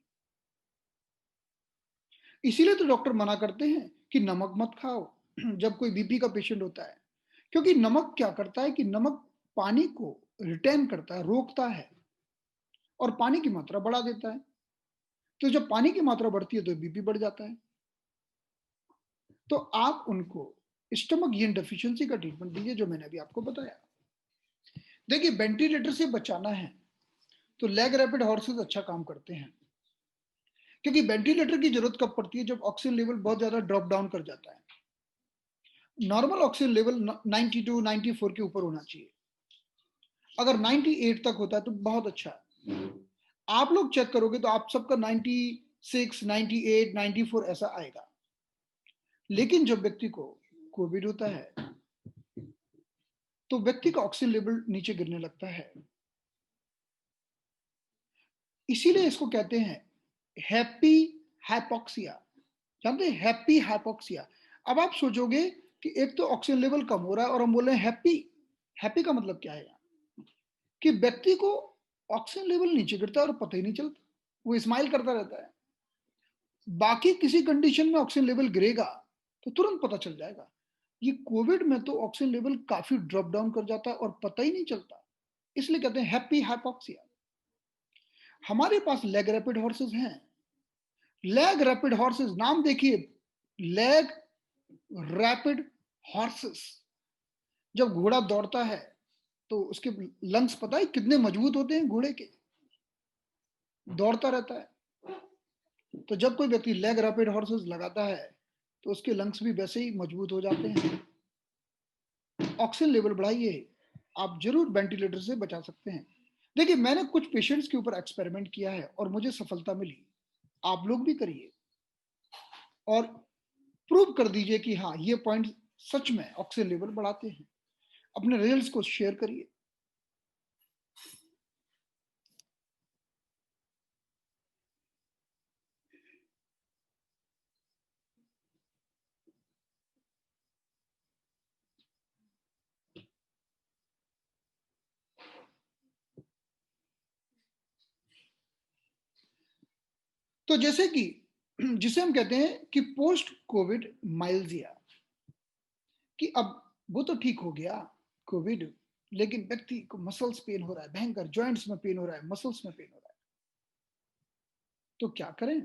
इसीलिए तो डॉक्टर मना करते हैं कि नमक मत खाओ जब कोई बीपी का पेशेंट होता है, क्योंकि नमक क्या करता है कि नमक पानी को रिटेन करता है, रोकता है और पानी की मात्रा बढ़ा देता है। तो जब पानी की मात्रा बढ़ती है तो बीपी बढ़ जाता है। तो आप उनको स्टमक हीन डेफिशिएंसी का ट्रीटमेंट दीजिए, जो मैंने अभी आपको बताया। देखिए, वेंटिलेटर से बचाना है तो लेग रैपिड हॉर्सेस अच्छा काम करते हैं, क्योंकि वेंटिलेटर की जरूरत कब पड़ती है? जब ऑक्सीजन लेवल बहुत ज्यादा ड्रॉप डाउन कर जाता है। नॉर्मल ऑक्सीजन लेवल 92 94 के ऊपर होना चाहिए। अगर 98 तक होता है तो बहुत अच्छा है। आप लोग चेक करोगे तो आप सबका 96 98 94 ऐसा आएगा। लेकिन जब व्यक्ति को कोविड होता है तो व्यक्ति का ऑक्सीजन लेवल नीचे गिरने लगता है। इसीलिए इसको कहते हैं हैप्पी हाइपोक्सिया। जानते हैं हैप्पी हाइपोक्सिया? अब आप सोचोगे कि एक तो ऑक्सीजन लेवल कम हो रहा है और हम बोल रहे हैं हैप्पी। हैप्पी का मतलब क्या है? कि व्यक्ति को ऑक्सीजन लेवल नीचे गिरता है और पता ही नहीं चलता, वो स्माइल करता रहता है। बाकी किसी कंडीशन में ऑक्सीजन लेवल गिरेगा तो तुरंत पता चल जाएगा। ये कोविड में तो ऑक्सीजन लेवल काफी ड्रॉप डाउन कर जाता है और पता ही नहीं चलता, इसलिए कहते हैं हैप्पी हाइपोक्सिया। हमारे पास लेग रैपिड हॉर्सेस हैं। लेग रैपिड हॉर्सेस, नाम देखिए, लेग रैपिड हॉर्सेस। जब घोड़ा दौड़ता है तो उसके लंग्स पता है कितने मजबूत होते हैं घोड़े के, दौड़ता रहता है। तो जब कोई व्यक्ति लेग रैपिड हॉर्सेस लगाता है तो उसके लंग्स भी वैसे ही मजबूत हो जाते हैं। ऑक्सीजन लेवल बढ़ाइए, आप जरूर वेंटिलेटर से बचा सकते हैं। देखिए, मैंने कुछ पेशेंट्स के ऊपर एक्सपेरिमेंट किया है और मुझे सफलता मिली। आप लोग भी करिए और प्रूव कर दीजिए कि हाँ, ये पॉइंट सच में ऑक्सीजन लेवल बढ़ाते हैं। अपने रिजल्ट्स को शेयर करिए। तो जैसे कि जिसे हम कहते हैं कि पोस्ट कोविड माइल्जिया, कि अब वो तो ठीक हो गया कोविड, लेकिन व्यक्ति को मसल्स पेन हो रहा है, भयंकर जॉइंट्स में पेन हो रहा है, मसल्स में पेन हो रहा है। तो क्या करें?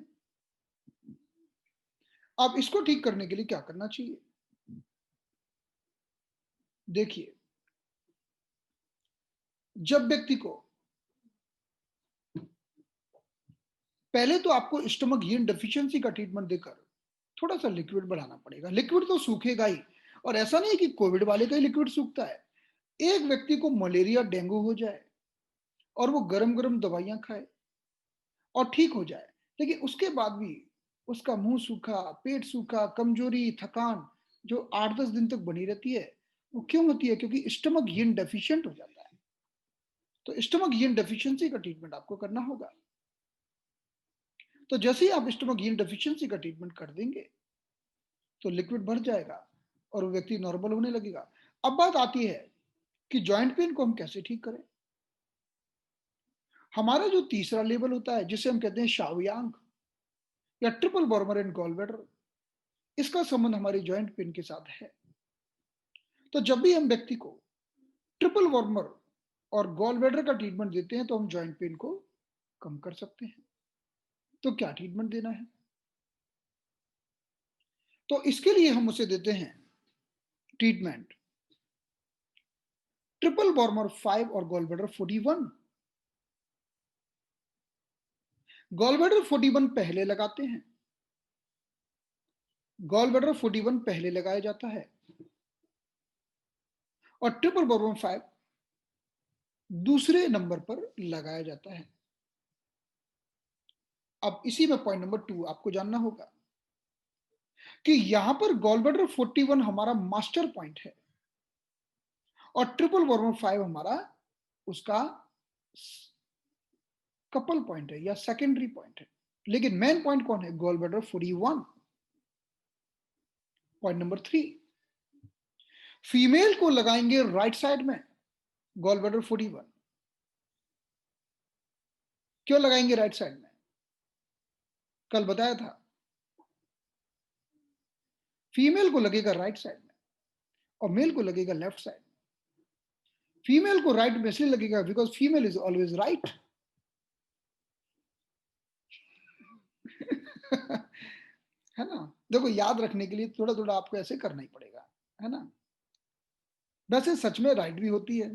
अब इसको ठीक करने के लिए क्या करना चाहिए? देखिए, जब व्यक्ति को, पहले तो आपको स्टमक हीन डेफिशिएंसी का ट्रीटमेंट देकर थोड़ा सा लिक्विड बढ़ाना पड़ेगा। लिक्विड तो सूखेगा ही, और ऐसा नहीं कि कोविड वाले का ही लिक्विड सूखता है। एक व्यक्ति को मलेरिया डेंगू हो जाए और वो गरम गरम दवाइयां खाए और ठीक हो जाए, लेकिन उसके बाद भी उसका मुंह सूखा, पेट सूखा, कमजोरी, थकान जो 8 10 दिन तक बनी रहती है, वो क्यों होती है? क्योंकि स्टमक हीन डेफिशिएंट हो जाता है। तो स्टमक हीन डेफिशिएंसी का ट्रीटमेंट आपको करना होगा। तो जैसे ही आप स्टमक हीन डेफिशिएंसी का ट्रीटमेंट कर देंगे तो लिक्विड भर जाएगा और वो व्यक्ति नॉर्मल होने लगेगा। अब बात आती है कि जॉइंट पेन को हम कैसे ठीक करें। हमारा जो तीसरा लेवल होता है, जिसे हम कहते हैं शाओयांग या ट्रिपल बॉर्मर एंड गॉलब्लैडर, इसका संबंध हमारी जॉइंट पेन के साथ है। तो जब भी हम व्यक्ति को ट्रिपल बॉर्मर और गॉलब्लैडर का ट्रीटमेंट देते हैं तो हम जॉइंट पेन को कम कर सकते हैं। तो क्या ट्रीटमेंट देना है? तो इसके लिए हम उसे देते हैं ट्रीटमेंट ट्रिपल बॉर्मर 5 और गॉलब्लैडर 41। गॉलब्लैडर 41 पहले लगाते हैं, गॉलब्लैडर 41 पहले लगाया जाता है और ट्रिपल बॉर्मर 5 दूसरे नंबर पर लगाया जाता है। अब इसी में पॉइंट नंबर 2 आपको जानना होगा कि यहां पर गॉलब्लैडर 41 हमारा मास्टर पॉइंट है और ट्रिपल बॉर्मर 5 हमारा उसका कपल पॉइंट है या सेकेंडरी पॉइंट है। लेकिन मेन पॉइंट कौन है? गॉलब्लैडर 41। पॉइंट नंबर 3, फीमेल को लगाएंगे राइट साइड में गॉलब्लैडर 41। क्यों लगाएंगे राइट साइड में? कल बताया था फीमेल को लगेगा राइट साइड में और मेल को लगेगा लेफ्ट साइड। फीमेल को राइट में इसलिए लगेगा because female is always right. है ना? देखो, याद रखने के लिए थोड़ा थोड़ा आपको ऐसे करना ही पड़ेगा, है ना? वैसे सच में राइट भी होती है।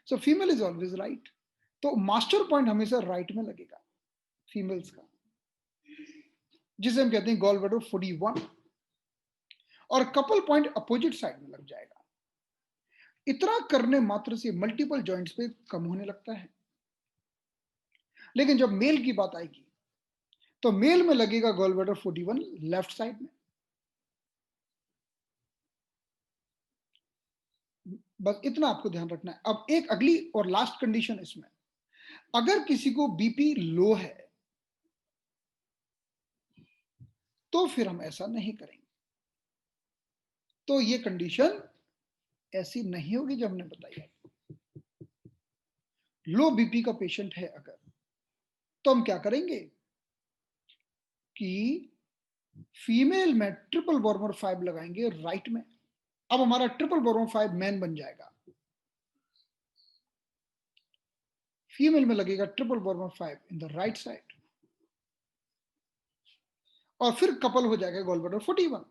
So female is always right. तो मास्टर पॉइंट हमेशा राइट में लगेगा फीमेल्स का, जिसे हम कहते हैं गॉल ब्लैडर 41, और कपल पॉइंट अपोजिट साइड में लग जाएगा। इतना करने मात्र से मल्टीपल जॉइंट्स पे कम होने लगता है। लेकिन जब मेल की बात आएगी तो मेल में लगेगा गॉल ब्लैडर 41 लेफ्ट साइड में। बस इतना आपको ध्यान रखना है। अब एक अगली और लास्ट कंडीशन इसमें, अगर किसी को बीपी लो है तो फिर हम ऐसा नहीं करेंगे। तो ये कंडीशन ऐसी नहीं होगी जो हमने बताई है। लो बीपी का पेशेंट है अगर, तो हम क्या करेंगे कि फीमेल में ट्रिपल बोरमर 5 लगाएंगे राइट में। अब हमारा ट्रिपल बोरमर 5 मैन बन जाएगा। फीमेल में लगेगा triple burner 5 in the right side, और फिर कपल हो जाएगा गॉल ब्लैडर 41।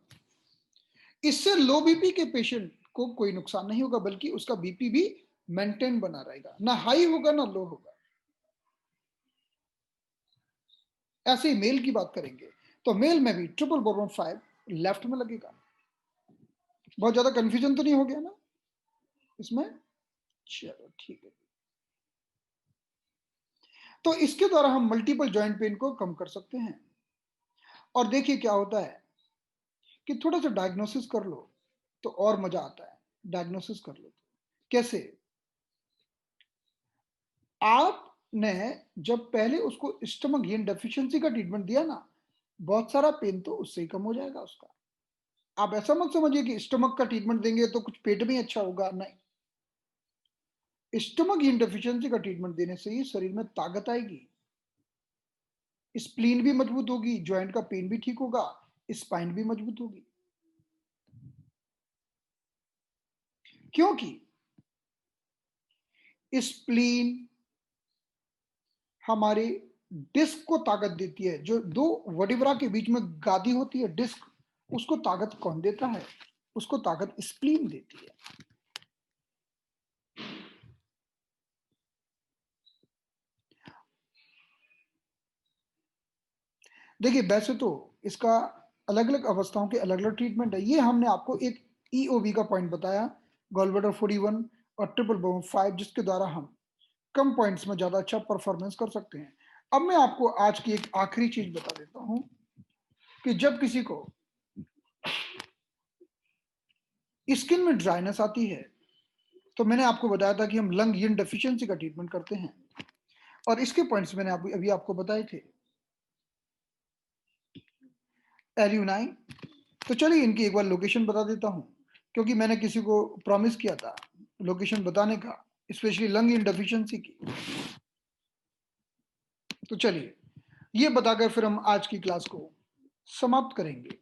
इससे लो बीपी के पेशेंट को कोई नुकसान नहीं होगा, बल्कि उसका बीपी भी मेंटेन बना रहेगा, ना हाई होगा ना लो होगा। ऐसे ही मेल की बात करेंगे तो मेल में भी ट्रिपल बोरमर 5 लेफ्ट में लगेगा। बहुत ज्यादा कंफ्यूजन तो नहीं हो गया ना इसमें? चलो ठीक है। तो इसके द्वारा हम मल्टीपल जॉइंट पेन को कम कर सकते हैं। और देखिए क्या होता है कि थोड़ा सा डायग्नोसिस कर लो तो और मजा आता है। डायग्नोसिस कर लो तो कैसे? आपने जब पहले उसको स्टमक गेन डेफिशिएंसी का ट्रीटमेंट दिया ना, बहुत सारा पेन तो उससे ही कम हो जाएगा उसका। आप ऐसा मत समझिए कि स्टमक का ट्रीटमेंट देंगे तो कुछ पेट में अच्छा होगा, नहीं। स्टमक गेन डेफिशिएंसी का ट्रीटमेंट देने से ही शरीर में ताकत आएगी, स्प्लीन भी मजबूत होगी, जॉइंट का पेन भी ठीक होगा, स्पाइन भी मजबूत होगी। क्योंकि स्प्लीन हमारे डिस्क को ताकत देती है। जो दो वर्टिब्रा के बीच में गादी होती है डिस्क, उसको ताकत कौन देता है? उसको ताकत स्प्लीन देती है। देखिए, वैसे तो इसका अलग अलग अवस्थाओं के अलग अलग ट्रीटमेंट है। ये हमने आपको एक ईओबी का पॉइंट बताया, गॉल ब्लैडर 41 और ट्रिपल बोरमर 5, जिसके द्वारा हम कम पॉइंट्स में ज्यादा अच्छा परफॉर्मेंस कर सकते हैं। अब मैं आपको आज की एक आखिरी चीज बता देता हूं कि जब किसी को स्किन में ड्राइनेस आती है, तो मैंने आपको बताया था कि हम लंग यूरिन डेफिशिएंसी का ट्रीटमेंट करते हैं, और इसके पॉइंट्स मैंने अभी आपको बताए थे। एल्यूनाइन, तो चलिए इनकी एक बार लोकेशन बता देता हूं, क्योंकि मैंने किसी को प्रॉमिस किया था लोकेशन बताने का, स्पेशली लंग यूरिन डेफिशिएंसी की। तो चलिए ये बताकर फिर हम आज की क्लास को समाप्त करेंगे।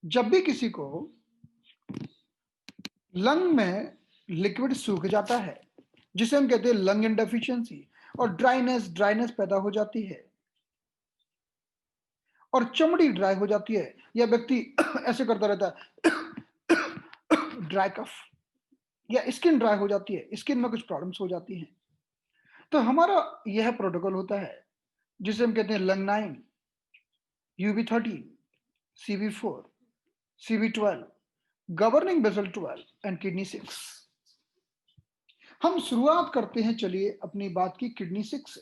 जब भी किसी को लंग में लिक्विड सूख जाता है, जिसे हम कहते हैं लंग इनडेफिशिएंसी, और ड्राइनेस ड्राइनेस पैदा हो जाती है और चमड़ी ड्राई हो जाती है, या व्यक्ति ऐसे करता रहता है ड्राई कफ, या स्किन ड्राई हो जाती है, स्किन में कुछ प्रॉब्लम्स हो जाती हैं, तो हमारा यह प्रोटोकॉल होता है जिसे हम कहते हैं lung 9, UB13, CB4, CB12, governing basal 12 and kidney 6। हम शुरुआत करते हैं चलिए अपनी बात की किडनी 6 से।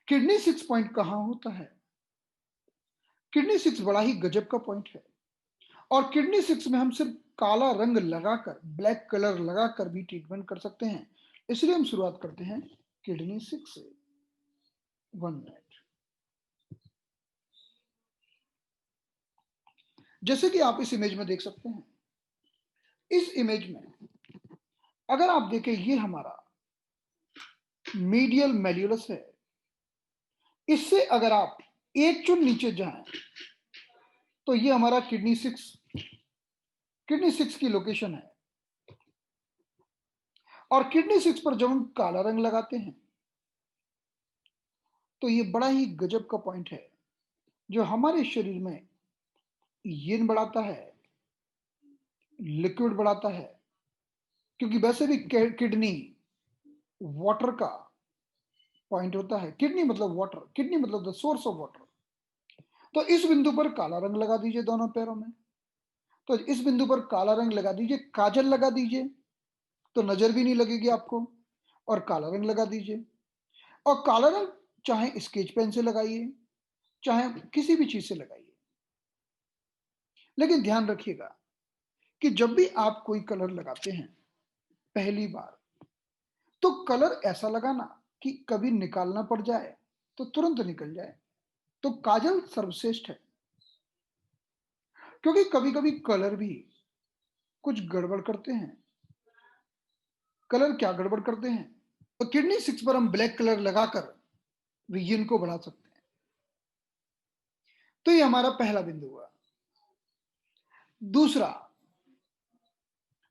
किडनी 6 पॉइंट कहां होता है? किडनी 6 बड़ा ही गजब का पॉइंट है, और किडनी 6 में हम सिर्फ काला रंग लगाकर, ब्लैक कलर लगाकर भी ट्रीटमेंट कर सकते हैं। इसलिए हम शुरुआत करते हैं किडनी 6 से। 1 मिनट। जैसे कि आप इस इमेज में देख सकते हैं, इस इमेज में अगर आप देखें, ये हमारा मीडियल मेल्यूलस है। इससे अगर आप एक चुन नीचे जाए तो ये हमारा किडनी 6 की लोकेशन है। और किडनी 6 पर जब हम काला रंग लगाते हैं तो ये बड़ा ही गजब का पॉइंट है जो हमारे शरीर में यिन बढ़ाता है, लिक्विड बढ़ाता है, क्योंकि वैसे भी किडनी वाटर का पॉइंट होता है। किडनी मतलब वाटर, किडनी मतलब द सोर्स ऑफ वाटर। तो इस बिंदु पर काला रंग लगा दीजिए दोनों पैरों में। तो इस बिंदु पर काला रंग लगा दीजिए, काजल लगा दीजिए तो नजर भी नहीं लगेगी आपको, और काला रंग लगा दीजिए। और काला रंग चाहे स्केच पेन से लगाइए, चाहे किसी भी चीज से लगाइए, लेकिन ध्यान रखिएगा कि जब भी आप कोई कलर लगाते हैं पहली बार, तो कलर ऐसा लगाना कि कभी निकालना पड़ जाए तो तुरंत निकल जाए। तो काजल सर्वश्रेष्ठ है, क्योंकि कभी कभी कलर भी कुछ गड़बड़ करते हैं। कलर क्या गड़बड़ करते हैं? तो किडनी 6 पर हम ब्लैक कलर लगाकर विजन को बढ़ा सकते हैं। तो ये हमारा पहला बिंदु हुआ। दूसरा,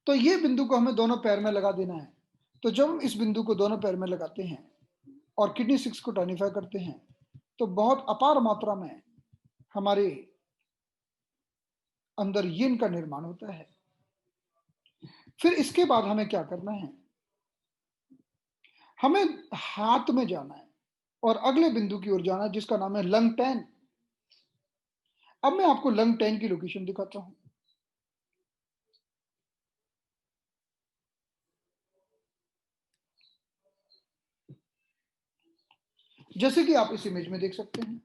तो ये बिंदु को हमें दोनों पैर में लगा देना है। तो जब हम इस बिंदु को दोनों पैर में लगाते हैं और किडनी 6 को टॉनिफाई करते हैं तो बहुत अपार मात्रा में हमारे अंदर यिन का निर्माण होता है। फिर इसके बाद हमें क्या करना है? हमें हाथ में जाना है और अगले बिंदु की ओर जाना है जिसका नाम है लंग 10। अब मैं आपको लंग 10 की लोकेशन दिखाता हूं। जैसे कि आप इस इमेज में देख सकते हैं,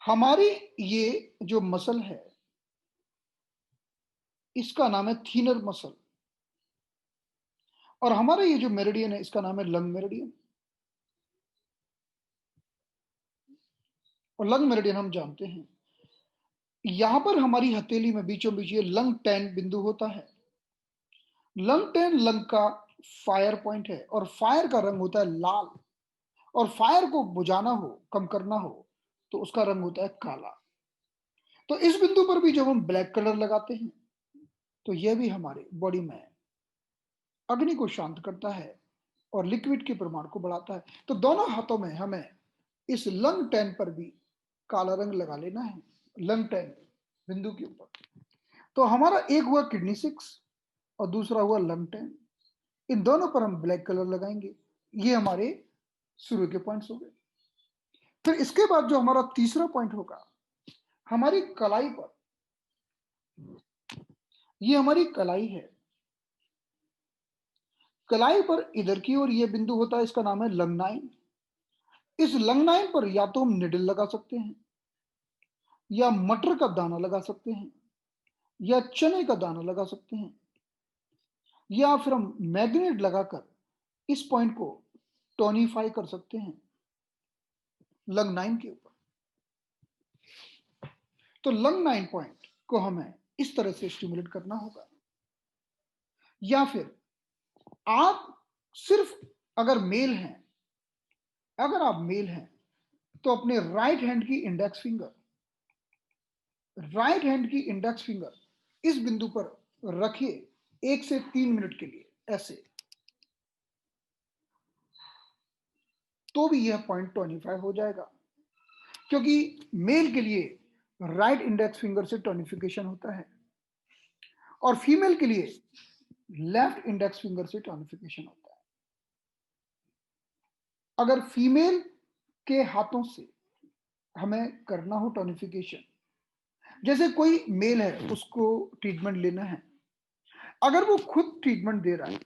हमारी ये जो मसल है इसका नाम है थीनर मसल, और हमारा ये जो मेरिडियन है इसका नाम है लंग मेरिडियन। और लंग मेरिडियन हम जानते हैं, यहां पर हमारी हथेली में बीचों बीच ये लंग 10 बिंदु होता है। लंग 10 लंग का फायर पॉइंट है, और फायर का रंग होता है लाल। और फायर को बुझाना हो, कम करना हो, तो उसका रंग होता है काला। तो इस बिंदु पर भी जब हम ब्लैक कलर लगाते हैं तो यह भी हमारे बॉडी में अग्नि को शांत करता है और लिक्विड के प्रमाण को बढ़ाता है। तो दोनों हाथों में हमें इस लंग 10 पर भी काला रंग लगा लेना है, लंग 10 बिंदु के ऊपर। तो हमारा एक हुआ किडनी 6 और दूसरा हुआ लंग 10। इन दोनों पर हम ब्लैक कलर लगाएंगे। ये हमारे शुरू के पॉइंट्स हो गए। फिर इसके बाद जो हमारा तीसरा पॉइंट होगा, हमारी कलाई पर, ये हमारी कलाई है। कलाई पर इधर की ओर ये बिंदु होता है, इसका नाम है लंग 9। इस लंग 9 पर या तो हम निडल लगा सकते हैं, या मटर का दाना लगा सकते हैं, या चने का दाना लगा सकते हैं, या फिर हम मैग्नेट लगाकर इस पॉइंट को टोनिफाई कर सकते हैं लंग 9 के ऊपर। तो लंग 9 पॉइंट को हमें इस तरह से स्टिमुलेट करना होगा। या फिर आप सिर्फ, अगर मेल हैं, अगर आप मेल हैं तो अपने राइट हैंड की इंडेक्स फिंगर इस बिंदु पर रखिए 1 से 3 मिनट के लिए ऐसे, तो भी यह पॉइंट टोनिफाई हो जाएगा। क्योंकि मेल के लिए राइट इंडेक्स फिंगर से टोनिफिकेशन होता है और फीमेल के लिए लेफ्ट इंडेक्स फिंगर से टोनिफिकेशन होता है। अगर फीमेल के हाथों से हमें करना हो टोनिफिकेशन, जैसे कोई मेल है उसको ट्रीटमेंट लेना है, अगर वो खुद ट्रीटमेंट दे रहा है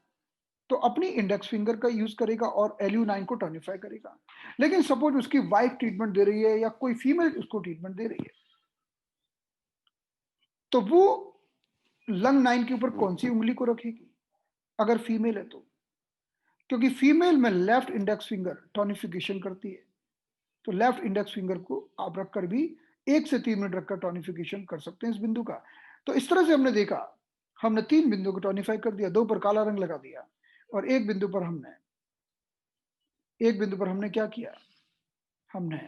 तो अपनी इंडेक्स फिंगर का यूज करेगा और LU9 को टोनिफाई करेगा। लेकिन सपोज उसकी वाइफ ट्रीटमेंट दे रही है या कोई फीमेल उसको ट्रीटमेंट दे रही है, तो वो लंग 9 के ऊपर कौन सी उंगली को रखेगी अगर फीमेल है तो? क्योंकि फीमेल में लेफ्ट इंडेक्स फिंगर टोनिफिकेशन करती है। तो लेफ्ट इंडेक्स फिंगर को आप रखकर भी 1 से 3 मिनट रखकर टोनिफिकेशन कर सकते हैं इस बिंदु का। तो इस तरह से हमने देखा, हमने 3 बिंदु को टोनिफाई कर दिया, 2 पर काला रंग लगा दिया, और एक बिंदु पर हमने क्या किया, हमने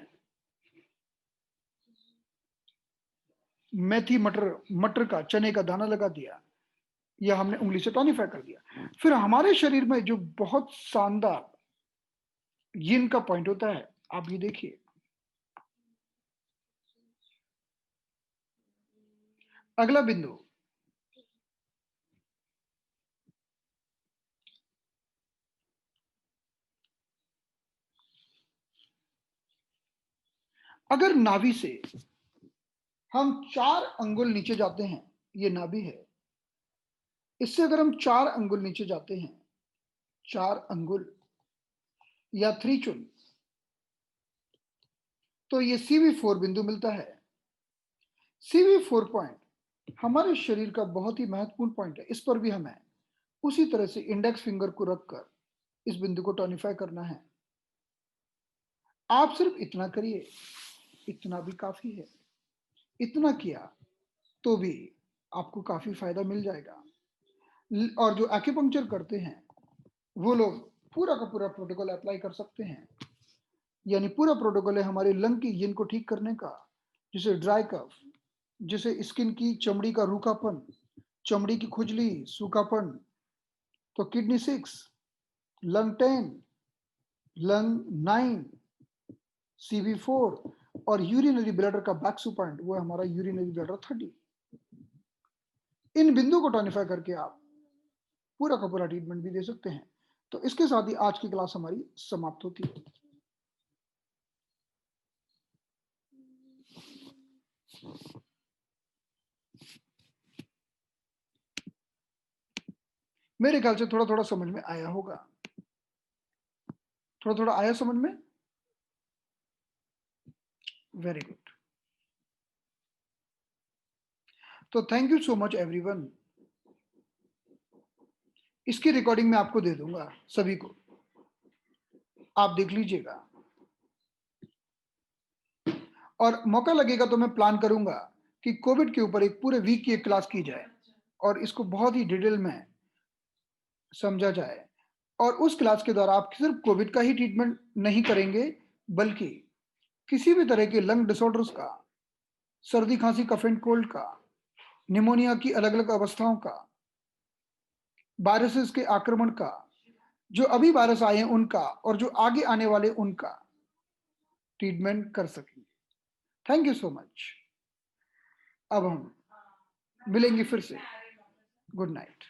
मेथी मटर का चने का दाना लगा दिया, या हमने उंगली से टॉनिफाई कर दिया। फिर हमारे शरीर में जो बहुत शानदार यिन का पॉइंट होता है, आप ये देखिए, अगला बिंदु, अगर नाभि से हम 4 अंगुल नीचे जाते हैं, ये नाभि है, इससे अगर हम 4 अंगुल नीचे जाते हैं, 4 अंगुल या 3 चुन, तो ये CV4 बिंदु मिलता है। CV4 पॉइंट हमारे शरीर का बहुत ही महत्वपूर्ण पॉइंट है। इस पर भी हमें उसी तरह से इंडेक्स फिंगर को रखकर इस बिंदु को टॉनिफाई करना है। आप सिर्फ इतना करिए, इतना भी काफी है। इतना किया तो भी आपको काफी फायदा मिल जाएगा। और जो एक्यूपंक्चर करते हैं वो लोग पूरा का पूरा प्रोटोकॉल अप्लाई कर सकते हैं। यानी पूरा प्रोटोकॉल है हमारे लंग की यिन को ठीक करने का, जिसे ड्राई कफ, जिसे स्किन की चमड़ी का रूखापन, चमड़ी की खुजली, सूखापन, तो किडनी 6, लंग 10, लंग 9, CV4 और यूरिनरी ब्लैडर का बैक्सू पॉइंट, वो है हमारा यूरिनरी ब्लैडर 30। इन बिंदु को टॉनिफाई करके आप पूरा का पूरा ट्रीटमेंट भी दे सकते हैं। तो इसके साथ ही आज की क्लास हमारी समाप्त होती है। मेरे ख्याल से थोड़ा थोड़ा समझ में आया होगा। थोड़ा थोड़ा आया समझ में? Very good. तो thank you so much everyone. इसकी रिकॉर्डिंग मैं आपको दे दूंगा सभी को, आप देख लीजिएगा। और मौका लगेगा तो मैं प्लान करूंगा कि कोविड के ऊपर एक पूरे वीक की एक क्लास की जाए और इसको बहुत ही डिटेल में समझा जाए। और उस क्लास के द्वारा आप सिर्फ कोविड का ही ट्रीटमेंट नहीं करेंगे, बल्कि किसी भी तरह के लंग डिसऑर्डर्स का, सर्दी खांसी कफ एंड कोल्ड का, निमोनिया की अलग अलग अवस्थाओं का, वायरसेस के आक्रमण का, जो अभी वायरस आए हैं उनका, और जो आगे आने वाले उनका ट्रीटमेंट कर सकेंगे। Thank you so much. अब हम मिलेंगे फिर से। Good night.